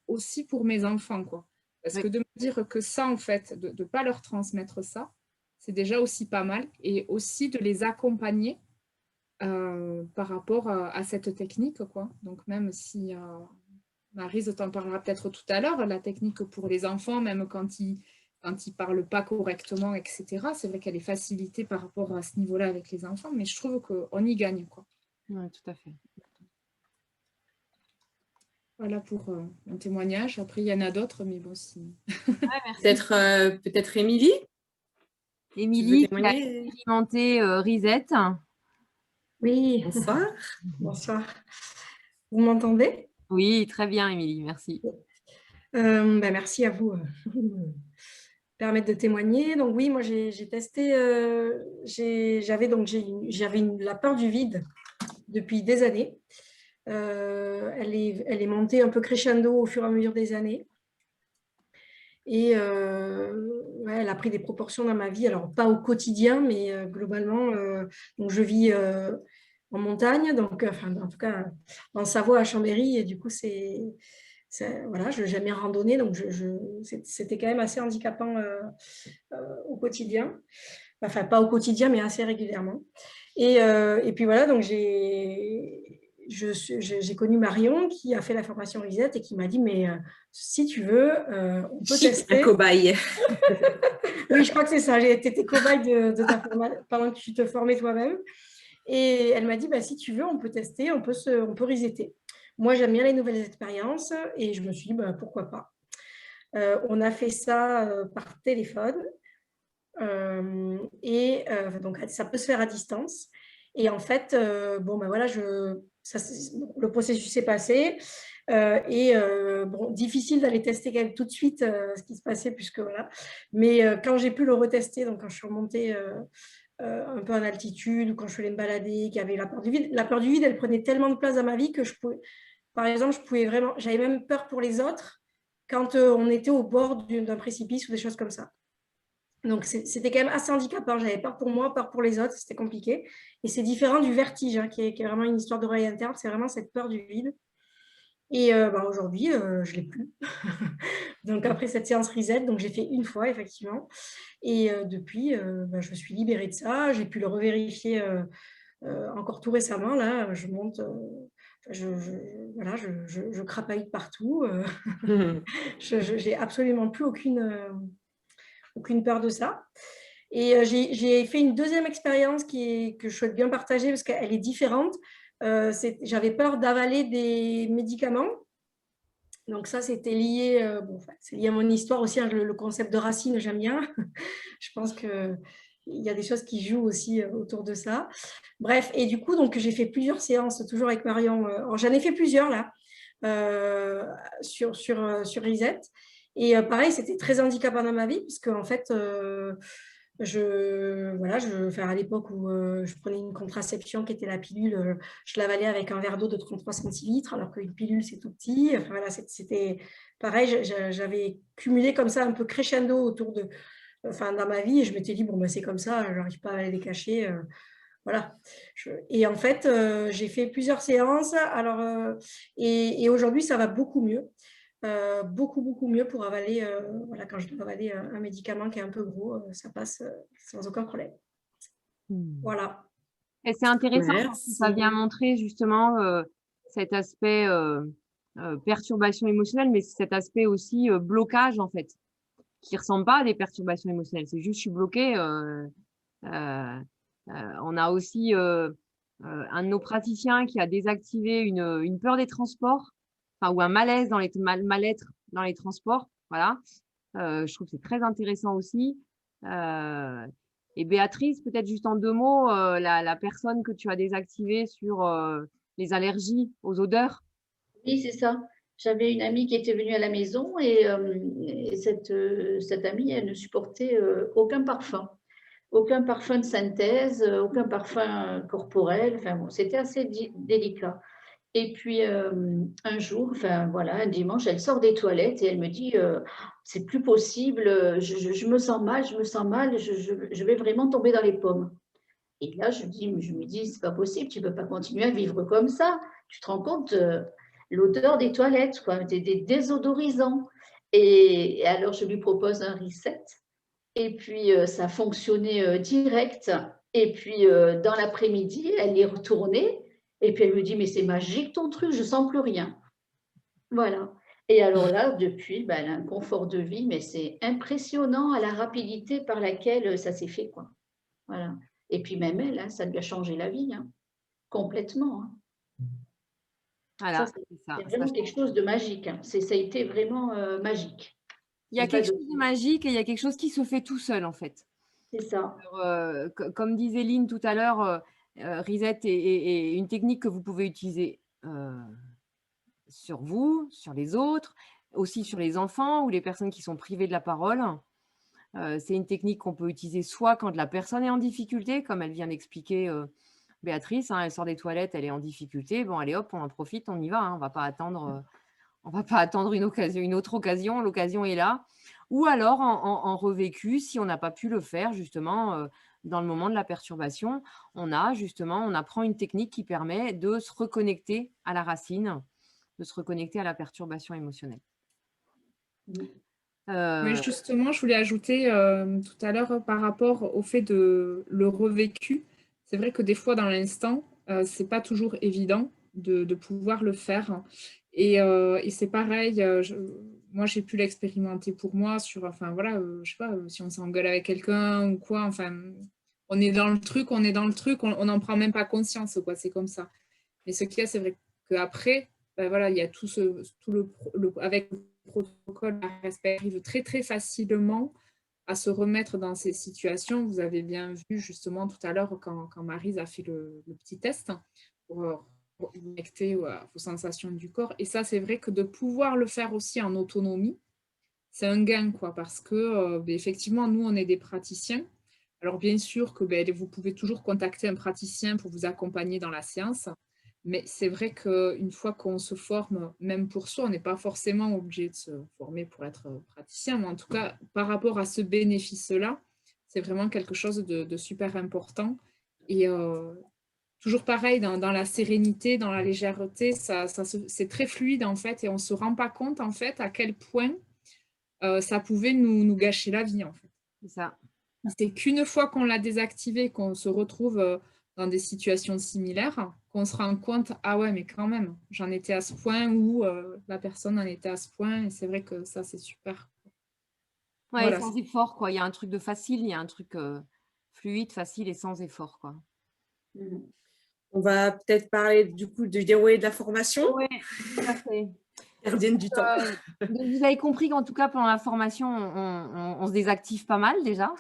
aussi pour mes enfants, quoi. Parce que de me dire que ça, en fait, de ne pas leur transmettre ça, c'est déjà aussi pas mal. Et aussi de les accompagner par rapport à cette technique, quoi. Donc, même si Maryse t'en parlera peut-être tout à l'heure, la technique pour les enfants, même quand ils parlent pas correctement, etc. C'est vrai qu'elle est facilitée par rapport à ce niveau-là avec les enfants, mais je trouve qu'on y gagne, quoi. Oui, tout à fait. Voilà pour mon témoignage. Après, il y en a d'autres, mais bon, si... Peut-être Émilie. Émilie, qui a témoigner? expérimenté Reset. Oui, Bonsoir. bonsoir. Vous m'entendez? Oui, très bien, Émilie, merci. Merci à vous de me permettre de témoigner. Donc oui, moi j'ai testé, j'avais la peur du vide depuis des années. Elle est montée un peu crescendo au fur et à mesure des années. Et ouais, elle a pris des proportions dans ma vie, alors pas au quotidien, mais globalement, donc je vis en montagne, donc enfin, en tout cas en Savoie à Chambéry, et du coup voilà, je n'ai jamais randonné, donc c'était quand même assez handicapant au quotidien, enfin pas au quotidien, mais assez régulièrement. Et puis voilà, donc j'ai connu Marion qui a fait la formation Reset et qui m'a dit, mais si tu veux, on peut tester. Un cobaye. Oui, je crois que c'est ça. J'ai été cobaye de ta formation pendant que tu te formais toi-même. Et elle m'a dit, bah, si tu veux, on peut tester, on peut resetter. Moi, j'aime bien les nouvelles expériences et je me suis dit, bah, pourquoi pas. On a fait ça par téléphone. Donc, ça peut se faire à distance. Et en fait, bon, ben voilà, le processus s'est passé. Bon, difficile d'aller tester quand même tout de suite ce qui se passait, puisque voilà. Mais quand j'ai pu le retester, donc quand je suis remontée un peu en altitude, ou quand je voulais me balader, qu'il y avait la peur du vide, elle prenait tellement de place dans ma vie que par exemple, j'avais même peur pour les autres quand on était au bord d'un précipice ou des choses comme ça. Donc, c'était quand même assez handicapant. J'avais peur pour moi, peur pour les autres, c'était compliqué. Et c'est différent du vertige, hein, qui est vraiment une histoire d'oreille interne. C'est vraiment cette peur du vide. Et aujourd'hui, je ne l'ai plus. Donc, après cette séance Reset, donc j'ai fait une fois, effectivement. Et depuis, je me suis libérée de ça. J'ai pu le revérifier encore tout récemment. Là, je monte, voilà, je crapaille partout. Je n'ai absolument plus aucune peur de ça. Et j'ai fait une deuxième expérience que je souhaite bien partager parce qu'elle est différente. J'avais peur d'avaler des médicaments. Donc ça, c'était lié, c'est lié à mon histoire aussi, hein, le concept de racine, j'aime bien. Je pense qu'il y a des choses qui jouent aussi autour de ça. Bref, et du coup, donc j'ai fait plusieurs séances, toujours avec Marion. J'en ai fait plusieurs là, sur Reset. Et pareil, c'était très handicapant dans ma vie, puisque en fait, à l'époque où je prenais une contraception qui était la pilule, je l'avalais avec un verre d'eau de 33 centilitres, alors qu'une pilule, c'est tout petit. Enfin, voilà, c'était pareil, j'avais cumulé comme ça un peu crescendo dans ma vie, et je m'étais dit, bon, ben, c'est comme ça, je n'arrive pas à les cacher. Voilà. Et en fait, j'ai fait plusieurs séances. Alors, et aujourd'hui, ça va beaucoup mieux. Beaucoup mieux pour avaler. Voilà, quand je dois avaler un médicament qui est un peu gros, ça passe sans aucun problème. Voilà. Et c'est intéressant parce que ça vient montrer justement cet aspect perturbation émotionnelle, mais cet aspect aussi blocage en fait, qui ne ressemble pas à des perturbations émotionnelles. C'est juste je suis bloquée. On a aussi un de nos praticiens qui a désactivé une peur des transports, enfin, ou un malaise mal-être dans les transports. Voilà. Je trouve que c'est très intéressant aussi. Et Béatrice, peut-être juste en 2 mots, la personne que tu as désactivée sur les allergies aux odeurs. Oui, c'est ça. J'avais une amie qui était venue à la maison et cette amie, elle ne supportait aucun parfum. Aucun parfum de synthèse, aucun parfum corporel. Enfin, bon, c'était assez délicat. Et puis, un jour, enfin voilà, un dimanche, elle sort des toilettes et elle me dit c'est plus possible, je me sens mal, je vais vraiment tomber dans les pommes. Et là, je me dis c'est pas possible, tu ne peux pas continuer à vivre comme ça. Tu te rends compte l'odeur des toilettes, quoi, des désodorisants. Et alors, je lui propose un reset. Et puis, ça fonctionnait direct. Et puis, dans l'après-midi, elle est retournée. Et puis, elle me dit, mais c'est magique ton truc, je ne sens plus rien. Voilà. Et alors là, depuis, ben, elle a un confort de vie, mais c'est impressionnant à la rapidité par laquelle ça s'est fait, quoi. Voilà. Et puis même elle, hein, ça lui a changé la vie, hein, complètement, hein. Ça, Voilà, c'est c'est ça. c'est vraiment quelque chose de magique, hein. Ça a été vraiment magique. Il y J'ai a pas quelque de... chose de magique et il y a quelque chose qui se fait tout seul, en fait. C'est ça. Alors, comme disait Lynn tout à l'heure, Reset est une technique que vous pouvez utiliser sur vous, sur les autres, aussi sur les enfants ou les personnes qui sont privées de la parole. C'est une technique qu'on peut utiliser soit quand la personne est en difficulté, comme elle vient d'expliquer Béatrice, hein, elle sort des toilettes, elle est en difficulté, bon allez hop, on en profite, on y va, hein, on va pas attendre une autre occasion, l'occasion est là. Ou alors en revécu, si on n'a pas pu le faire justement dans le moment de la perturbation, on apprend une technique qui permet de se reconnecter à la racine, de se reconnecter à la perturbation émotionnelle. Oui, justement, je voulais ajouter tout à l'heure par rapport au fait de le revécu. C'est vrai que des fois, dans l'instant, c'est pas toujours évident de pouvoir le faire. Et c'est pareil, moi, j'ai pu l'expérimenter pour moi sur, enfin voilà, je sais pas, si on s'engueule avec quelqu'un ou quoi, enfin, on est dans le truc, on n'en prend même pas conscience, quoi, c'est comme ça. Mais ce qu'il y a, c'est vrai qu'après, ben voilà, il y a tout avec le protocole à respect, arrive très très facilement à se remettre dans ces situations. Vous avez bien vu justement tout à l'heure quand Maryse a fait le petit test pour connecter aux sensations du corps. Et ça, c'est vrai que de pouvoir le faire aussi en autonomie, c'est un gain, quoi, parce que ben, effectivement, nous, on est des praticiens. Alors, bien sûr que ben, vous pouvez toujours contacter un praticien pour vous accompagner dans la séance, mais c'est vrai qu'une fois qu'on se forme, même pour soi, on n'est pas forcément obligé de se former pour être praticien, mais en tout cas, par rapport à ce bénéfice-là, c'est vraiment quelque chose de super important. Et toujours pareil, dans la sérénité, dans la légèreté, c'est très fluide en fait, et on ne se rend pas compte en fait à quel point ça pouvait nous gâcher la vie en fait. C'est ça. C'est qu'une fois qu'on l'a désactivé, qu'on se retrouve dans des situations similaires, qu'on se rend compte, ah ouais, mais quand même, j'en étais à ce point ou la personne en était à ce point, et c'est vrai que ça, c'est super. Ouais, Voilà. sans effort, quoi. Il y a un truc de facile, il y a un truc fluide, facile et sans effort, quoi. On va peut-être parler du coup du déroulé de la formation. Oui, tout à fait. Gardienne du temps. Donc vous avez compris qu'en tout cas, pendant la formation, on se désactive pas mal déjà.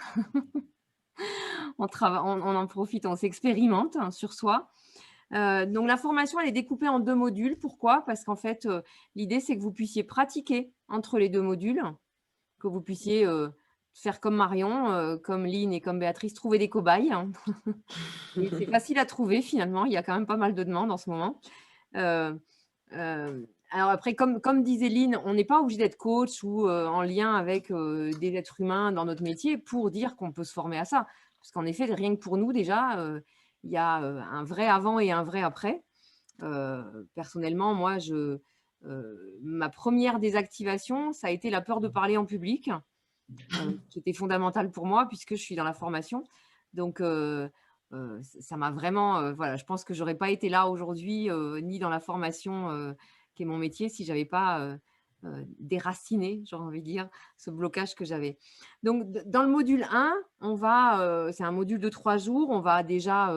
On en profite, on s'expérimente sur soi. Donc la formation, elle est découpée en 2 modules. Pourquoi? Parce qu'en fait, l'idée, c'est que vous puissiez pratiquer entre les 2 modules, que vous puissiez faire comme Marion, comme Lynn et comme Béatrice, trouver des cobayes. Et c'est facile à trouver finalement, il y a quand même pas mal de demandes en ce moment. Alors après, comme disait Lynn, on n'est pas obligé d'être coach ou en lien avec des êtres humains dans notre métier pour dire qu'on peut se former à ça. Parce qu'en effet, rien que pour nous déjà, il y a un vrai avant et un vrai après. Personnellement, moi, ma première désactivation, ça a été la peur de parler en public, qui était fondamentale pour moi puisque je suis dans la formation. Donc, ça m'a vraiment, voilà, je pense que j'aurais pas été là aujourd'hui, ni dans la formation qui est mon métier, si j'avais pas déraciné, j'ai envie de dire, ce blocage que j'avais. Donc, dans le module 1, c'est un module de 3 jours, on va déjà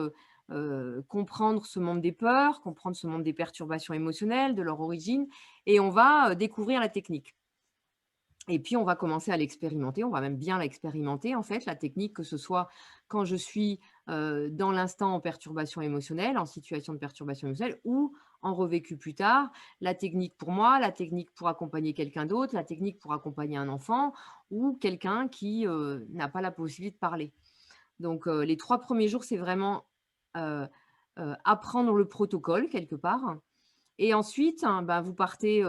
comprendre ce monde des peurs, comprendre ce monde des perturbations émotionnelles, de leur origine, et on va découvrir la technique. Et puis, on va commencer à l'expérimenter, on va même bien l'expérimenter, en fait, la technique, que ce soit quand je suis dans l'instant en perturbation émotionnelle, en situation de perturbation émotionnelle, ou en revécu plus tard. La technique pour moi, la technique pour accompagner quelqu'un d'autre, la technique pour accompagner un enfant ou quelqu'un qui n'a pas la possibilité de parler. Donc, les 3 premiers jours, c'est vraiment apprendre le protocole, quelque part. Et ensuite, ben, vous partez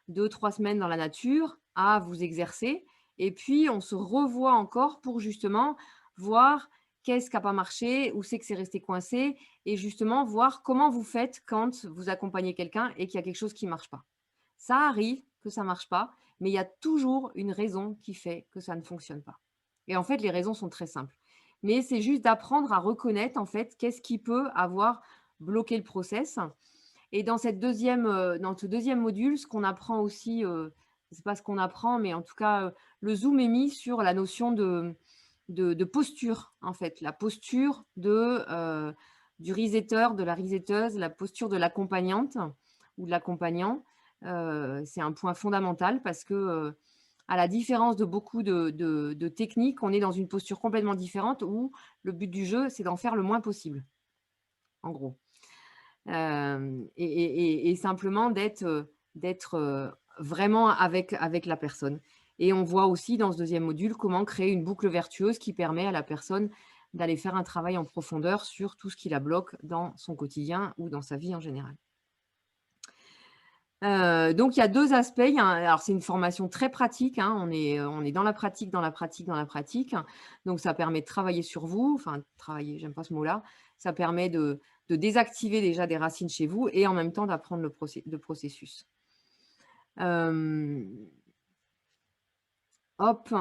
2-3 semaines dans la nature à vous exercer. Et puis, on se revoit encore pour justement voir qu'est-ce qui n'a pas marché, où c'est que c'est resté coincé, et justement voir comment vous faites quand vous accompagnez quelqu'un et qu'il y a quelque chose qui ne marche pas. Ça arrive que ça ne marche pas, mais il y a toujours une raison qui fait que ça ne fonctionne pas. Et en fait, les raisons sont très simples. Mais c'est juste d'apprendre à reconnaître en fait qu'est-ce qui peut avoir bloqué le process. Et dans ce deuxième module, ce qu'on apprend aussi, c'est pas ce qu'on apprend, mais en tout cas, le zoom est mis sur la notion de posture, en fait, la posture du resetter, de la resetteuse, la posture de l'accompagnante ou de l'accompagnant. C'est un point fondamental parce que, à la différence de beaucoup de techniques, on est dans une posture complètement différente où le but du jeu, c'est d'en faire le moins possible, en gros. Et simplement d'être vraiment avec la personne. Et on voit aussi dans ce deuxième module comment créer une boucle vertueuse qui permet à la personne d'aller faire un travail en profondeur sur tout ce qui la bloque dans son quotidien ou dans sa vie en général. Donc, il y a 2 aspects. Alors, c'est une formation très pratique, hein, on est dans la pratique. Donc, ça permet de travailler sur vous, enfin, travailler, j'aime pas ce mot-là. Ça permet de désactiver déjà des racines chez vous et en même temps d'apprendre le processus. Hop,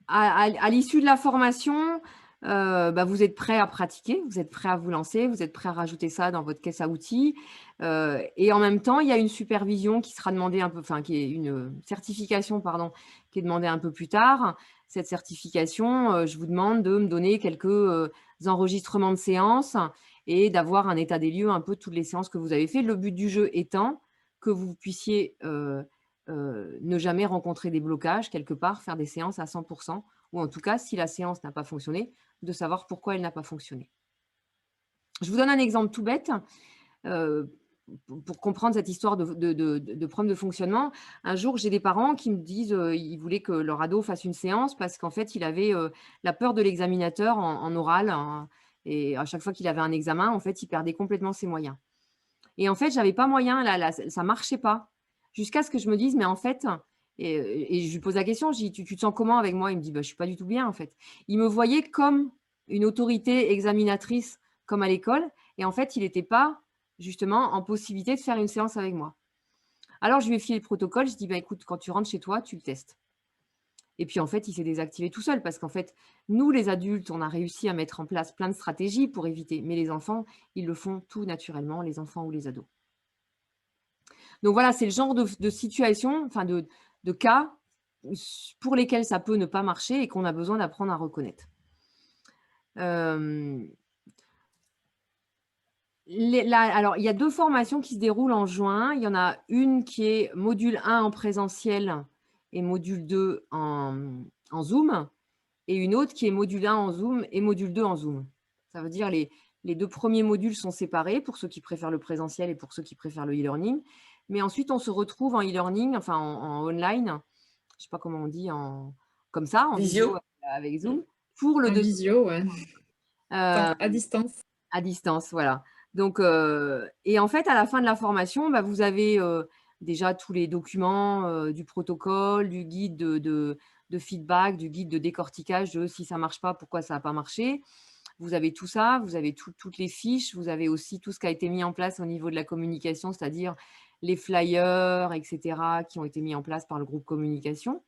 à l'issue de la formation, vous êtes prêt à pratiquer, vous êtes prêt à vous lancer, vous êtes prêt à rajouter ça dans votre caisse à outils. Et en même temps, il y a une supervision qui sera demandée un peu, enfin, qui est une certification, pardon, qui est demandée un peu plus tard. Cette certification, je vous demande de me donner quelques enregistrements de séances et d'avoir un état des lieux un peu de toutes les séances que vous avez fait. Le but du jeu étant que vous puissiez ne jamais rencontrer des blocages quelque part, faire des séances à 100%, ou en tout cas, si la séance n'a pas fonctionné, de savoir pourquoi elle n'a pas fonctionné. Je vous donne un exemple tout bête pour comprendre cette histoire de problème de fonctionnement. Un jour, j'ai des parents qui me disent ils voulaient que leur ado fasse une séance parce qu'en fait, il avait la peur de l'examinateur en oral. Et à chaque fois qu'il avait un examen, en fait, il perdait complètement ses moyens. Et en fait, j'avais pas moyen, ça marchait pas. Jusqu'à ce que je me dise, mais en fait, et je lui pose la question, je dis, tu te sens comment avec moi? Il me dit, je suis pas du tout bien en fait. Il me voyait comme une autorité examinatrice, comme à l'école, et en fait, il n'était pas justement en possibilité de faire une séance avec moi. Alors, je lui ai filé le protocole, je dis, écoute, quand tu rentres chez toi, tu le testes. Et puis, en fait, il s'est désactivé tout seul parce qu'en fait, nous, les adultes, on a réussi à mettre en place plein de stratégies pour éviter. Mais les enfants, ils le font tout naturellement, les enfants ou les ados. Donc, voilà, c'est le genre de situation, enfin de cas pour lesquels ça peut ne pas marcher et qu'on a besoin d'apprendre à reconnaître. Alors, il y a 2 formations qui se déroulent en juin. Il y en a une qui est module 1 en présentiel et module 2 en Zoom, et une autre qui est module 1 en Zoom et module 2 en Zoom. Ça veut dire les 2 premiers modules sont séparés pour ceux qui préfèrent le présentiel et pour ceux qui préfèrent le e-learning. Mais ensuite, on se retrouve en e-learning, enfin en online, je ne sais pas comment on dit, comme ça, en visio avec Zoom. Pour le visio, ouais. À distance. À distance, voilà. Donc, et en fait, à la fin de la formation, vous avez déjà tous les documents du protocole, du guide de feedback, du guide de décortiquage de si ça ne marche pas, pourquoi ça n'a pas marché. Vous avez tout ça, vous avez toutes les fiches, vous avez aussi tout ce qui a été mis en place au niveau de la communication, c'est-à-dire les flyers, etc., qui ont été mis en place par le groupe communication.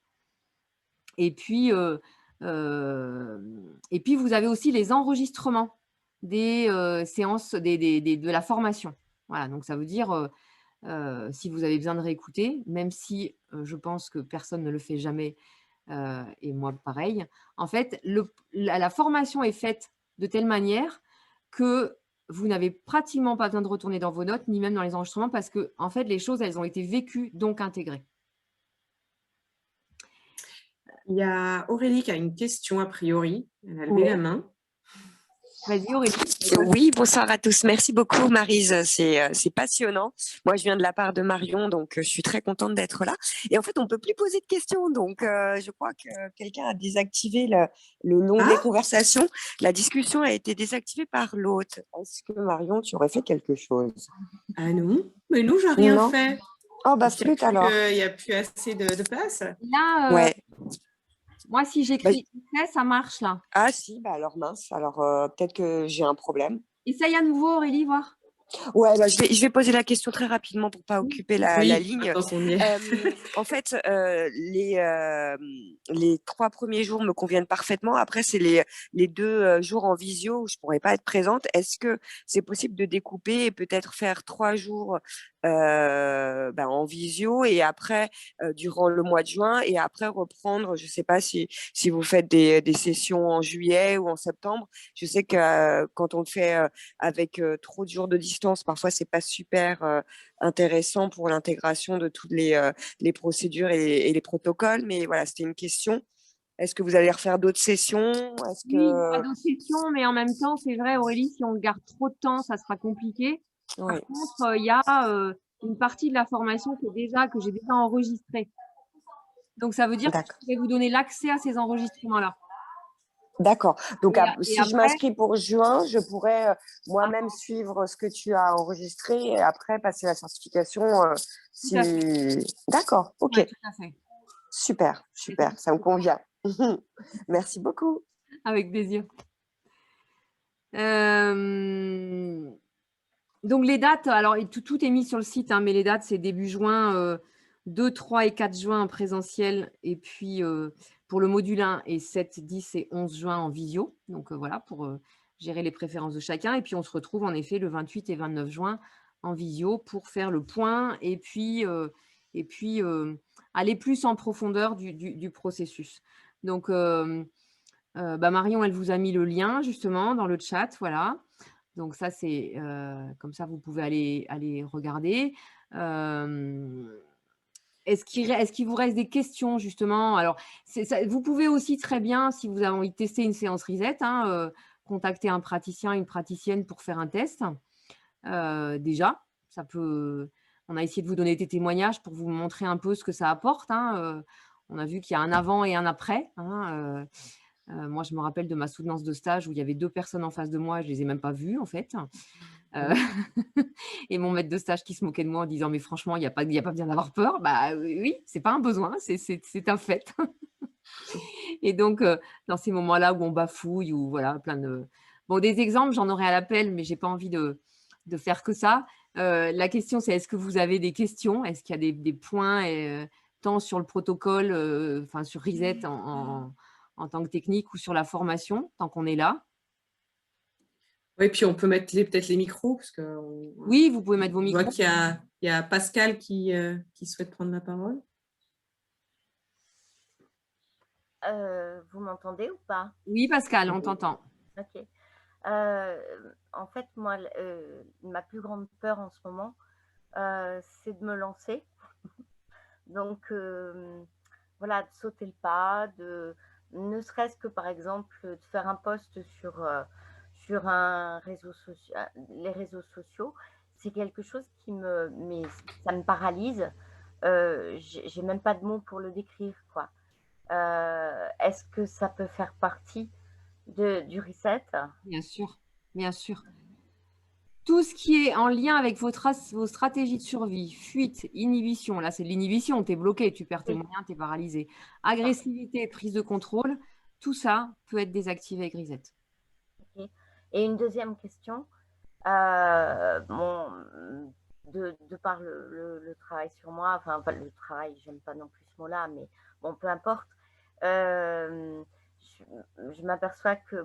Et puis vous avez aussi les enregistrements des séances de la formation. Voilà, donc ça veut dire si vous avez besoin de réécouter, même si je pense que personne ne le fait jamais, et moi pareil, en fait, la formation est faite de telle manière que vous n'avez pratiquement pas besoin de retourner dans vos notes, ni même dans les enregistrements, parce que en fait, les choses, elles ont été vécues, donc intégrées. Il y a Aurélie qui a une question a priori. Elle a levé la main. Vas-y Aurélie. Oui, bonsoir à tous. Merci beaucoup Maryse, c'est passionnant. Moi, je viens de la part de Marion, donc je suis très contente d'être là. Et en fait, on ne peut plus poser de questions, donc je crois que quelqu'un a désactivé le l'onglet conversation. La discussion a été désactivée par l'hôte. Est-ce que Marion, tu aurais fait quelque chose? Ah non, mais nous, je n'ai rien fait. Oh, flûte alors. Il n'y a plus assez de place. Là, ouais. Moi, si j'écris ça marche là. Ah si, alors mince. Alors peut-être que j'ai un problème. Essaye à nouveau Aurélie, voir. Ouais, bah, je vais poser la question très rapidement pour pas occuper la Oui, ligne. maintenant qu'on y est. En fait, les 3 premiers jours me conviennent parfaitement. Après, c'est les 2 jours en visio où je pourrais pas être présente. Est-ce que c'est possible de découper et peut-être faire 3 jours en visio et après durant le mois de juin et après reprendre, je sais pas si vous faites des sessions en juillet ou en septembre. Je sais que quand on le fait avec trop de jours de distance, parfois c'est pas super intéressant pour l'intégration de toutes les procédures et les protocoles. Mais voilà, c'était une question. Est-ce que vous allez refaire d'autres sessions? Est-ce Oui, il y aura que d'autres sessions, mais en même temps, c'est vrai, Aurélie, si on le garde trop de temps, ça sera compliqué. oui, Par contre, il y a une partie de la formation que j'ai déjà enregistrée. Donc, ça veut dire que d'accord. je vais vous donner l'accès à ces enregistrements-là. D'accord. Donc, Et si je après, m'inscris pour juin, je pourrais moi-même suivre ce que tu as enregistré et après passer la certification. tout à fait. D'accord. Ok. Ouais, tout à fait. Super, super. Ça me convient. Merci beaucoup. Avec plaisir. Donc, les dates, alors tout est mis sur le site, hein, mais les dates, c'est début juin, 2, 3 et 4 juin en présentiel, et puis pour le module 1 et 7, 10 et 11 juin en visio. Donc, voilà, pour gérer les préférences de chacun. Et puis, on se retrouve en effet le 28 et 29 juin en visio pour faire le point et puis aller plus en profondeur du processus. Donc, Marion, elle vous a mis le lien justement dans le chat, voilà. Donc ça, c'est comme ça, vous pouvez aller regarder. Est-ce qu'il vous reste des questions justement? Alors, vous pouvez aussi très bien, si vous avez envie de tester une séance reset, hein, contacter un praticien, une praticienne pour faire un test. Déjà, ça peut. On a essayé de vous donner des témoignages pour vous montrer un peu ce que ça apporte, hein. On a vu qu'il y a un avant et un après, hein. Moi, je me rappelle de ma soutenance de stage où il y avait 2 personnes en face de moi, je ne les ai même pas vues en fait. Et mon maître de stage qui se moquait de moi en disant: «Mais franchement, il y a pas besoin d'avoir peur». Bah, oui, c'est pas un besoin, c'est un fait. Et donc, dans ces moments-là où on bafouille ou voilà, plein de des exemples, j'en aurais à l'appel, mais j'ai pas envie de faire que ça. La question, c'est est-ce que vous avez des questions? Est-ce qu'il y a des points, tant sur le protocole, enfin sur Reset en tant que technique ou sur la formation, tant qu'on est là? Oui, puis on peut mettre peut-être les micros, parce que Oui, vous pouvez mettre vos je vois micros. qu'il y a Pascal qui souhaite prendre la parole. Vous m'entendez ou pas? Oui, Pascal, on t'entend. Ok. En fait, moi, ma plus grande peur en ce moment, c'est de me lancer. Donc, voilà, de sauter le pas, ne serait-ce que, par exemple, de faire un post sur un réseau social, les réseaux sociaux. C'est quelque chose mais ça me paralyse. J'ai même pas de mots pour le décrire, quoi. Est-ce que ça peut faire partie du reset? Bien sûr, bien sûr. Tout ce qui est en lien avec vos stratégies de survie, fuite, inhibition, là c'est de l'inhibition, tu es bloqué, tu perds tes moyens, tu es paralysé. Agressivité, prise de contrôle, tout ça peut être désactivé avec Reset. Okay. Et une deuxième question, de par le travail sur moi, enfin le travail, j'aime pas non plus ce mot-là, mais bon, peu importe, je m'aperçois que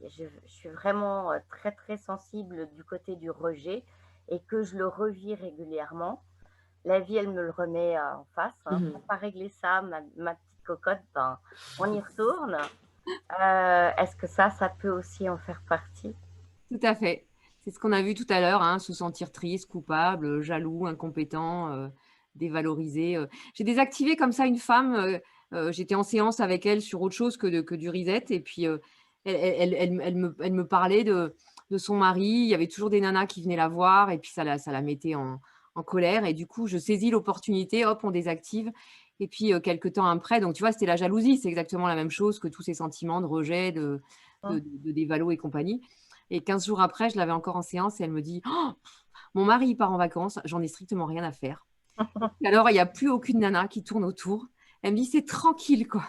je suis vraiment très très sensible du côté du rejet et que je le revis régulièrement. La vie, elle me le remet en face. Hein. Pour pas régler ça, ma petite cocotte, on y retourne. Est-ce que ça peut aussi en faire partie? Tout à fait. C'est ce qu'on a vu tout à l'heure, hein, se sentir triste, coupable, jaloux, incompétent, dévalorisé. J'ai désactivé comme ça une femme. J'étais en séance avec elle sur autre chose que du reset. Et puis, elle me parlait de son mari. Il y avait toujours des nanas qui venaient la voir. Et puis, ça la mettait en colère. Et du coup, je saisis l'opportunité. Hop, on désactive. Et puis, quelques temps après, donc tu vois, c'était la jalousie. C'est exactement la même chose que tous ces sentiments de rejet, de dévalo et compagnie. Et 15 jours après, je l'avais encore en séance et elle me dit oh, mon mari il part en vacances, j'en ai strictement rien à faire. Alors, il n'y a plus aucune nana qui tourne autour. Elle me dit c'est tranquille, quoi.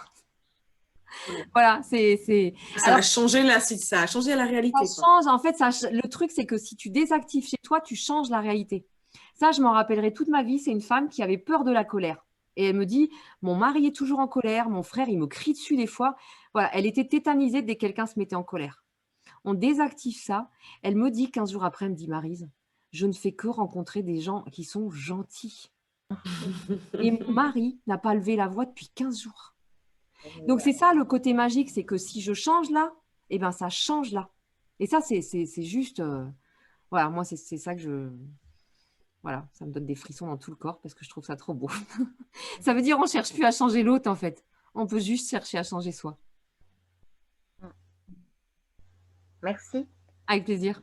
Voilà, Ça a changé ça a changé la réalité. Ça change. En fait, le truc, c'est que si tu désactives chez toi, tu changes la réalité. Ça, je m'en rappellerai toute ma vie. C'est une femme qui avait peur de la colère. Et elle me dit, mon mari est toujours en colère, mon frère, il me crie dessus des fois. Voilà, elle était tétanisée dès que quelqu'un se mettait en colère. On désactive ça. Elle me dit 15 jours après, elle me dit, Maryse, je ne fais que rencontrer des gens qui sont gentils. Et mon mari n'a pas levé la voix depuis 15 jours. Donc, c'est ça le côté magique, c'est que si je change là, eh ben, ça change là. Et ça, c'est juste… voilà, moi, c'est ça que voilà, ça me donne des frissons dans tout le corps parce que je trouve ça trop beau. Ça veut dire on ne cherche plus à changer l'autre, en fait. On peut juste chercher à changer soi. Merci. Avec plaisir.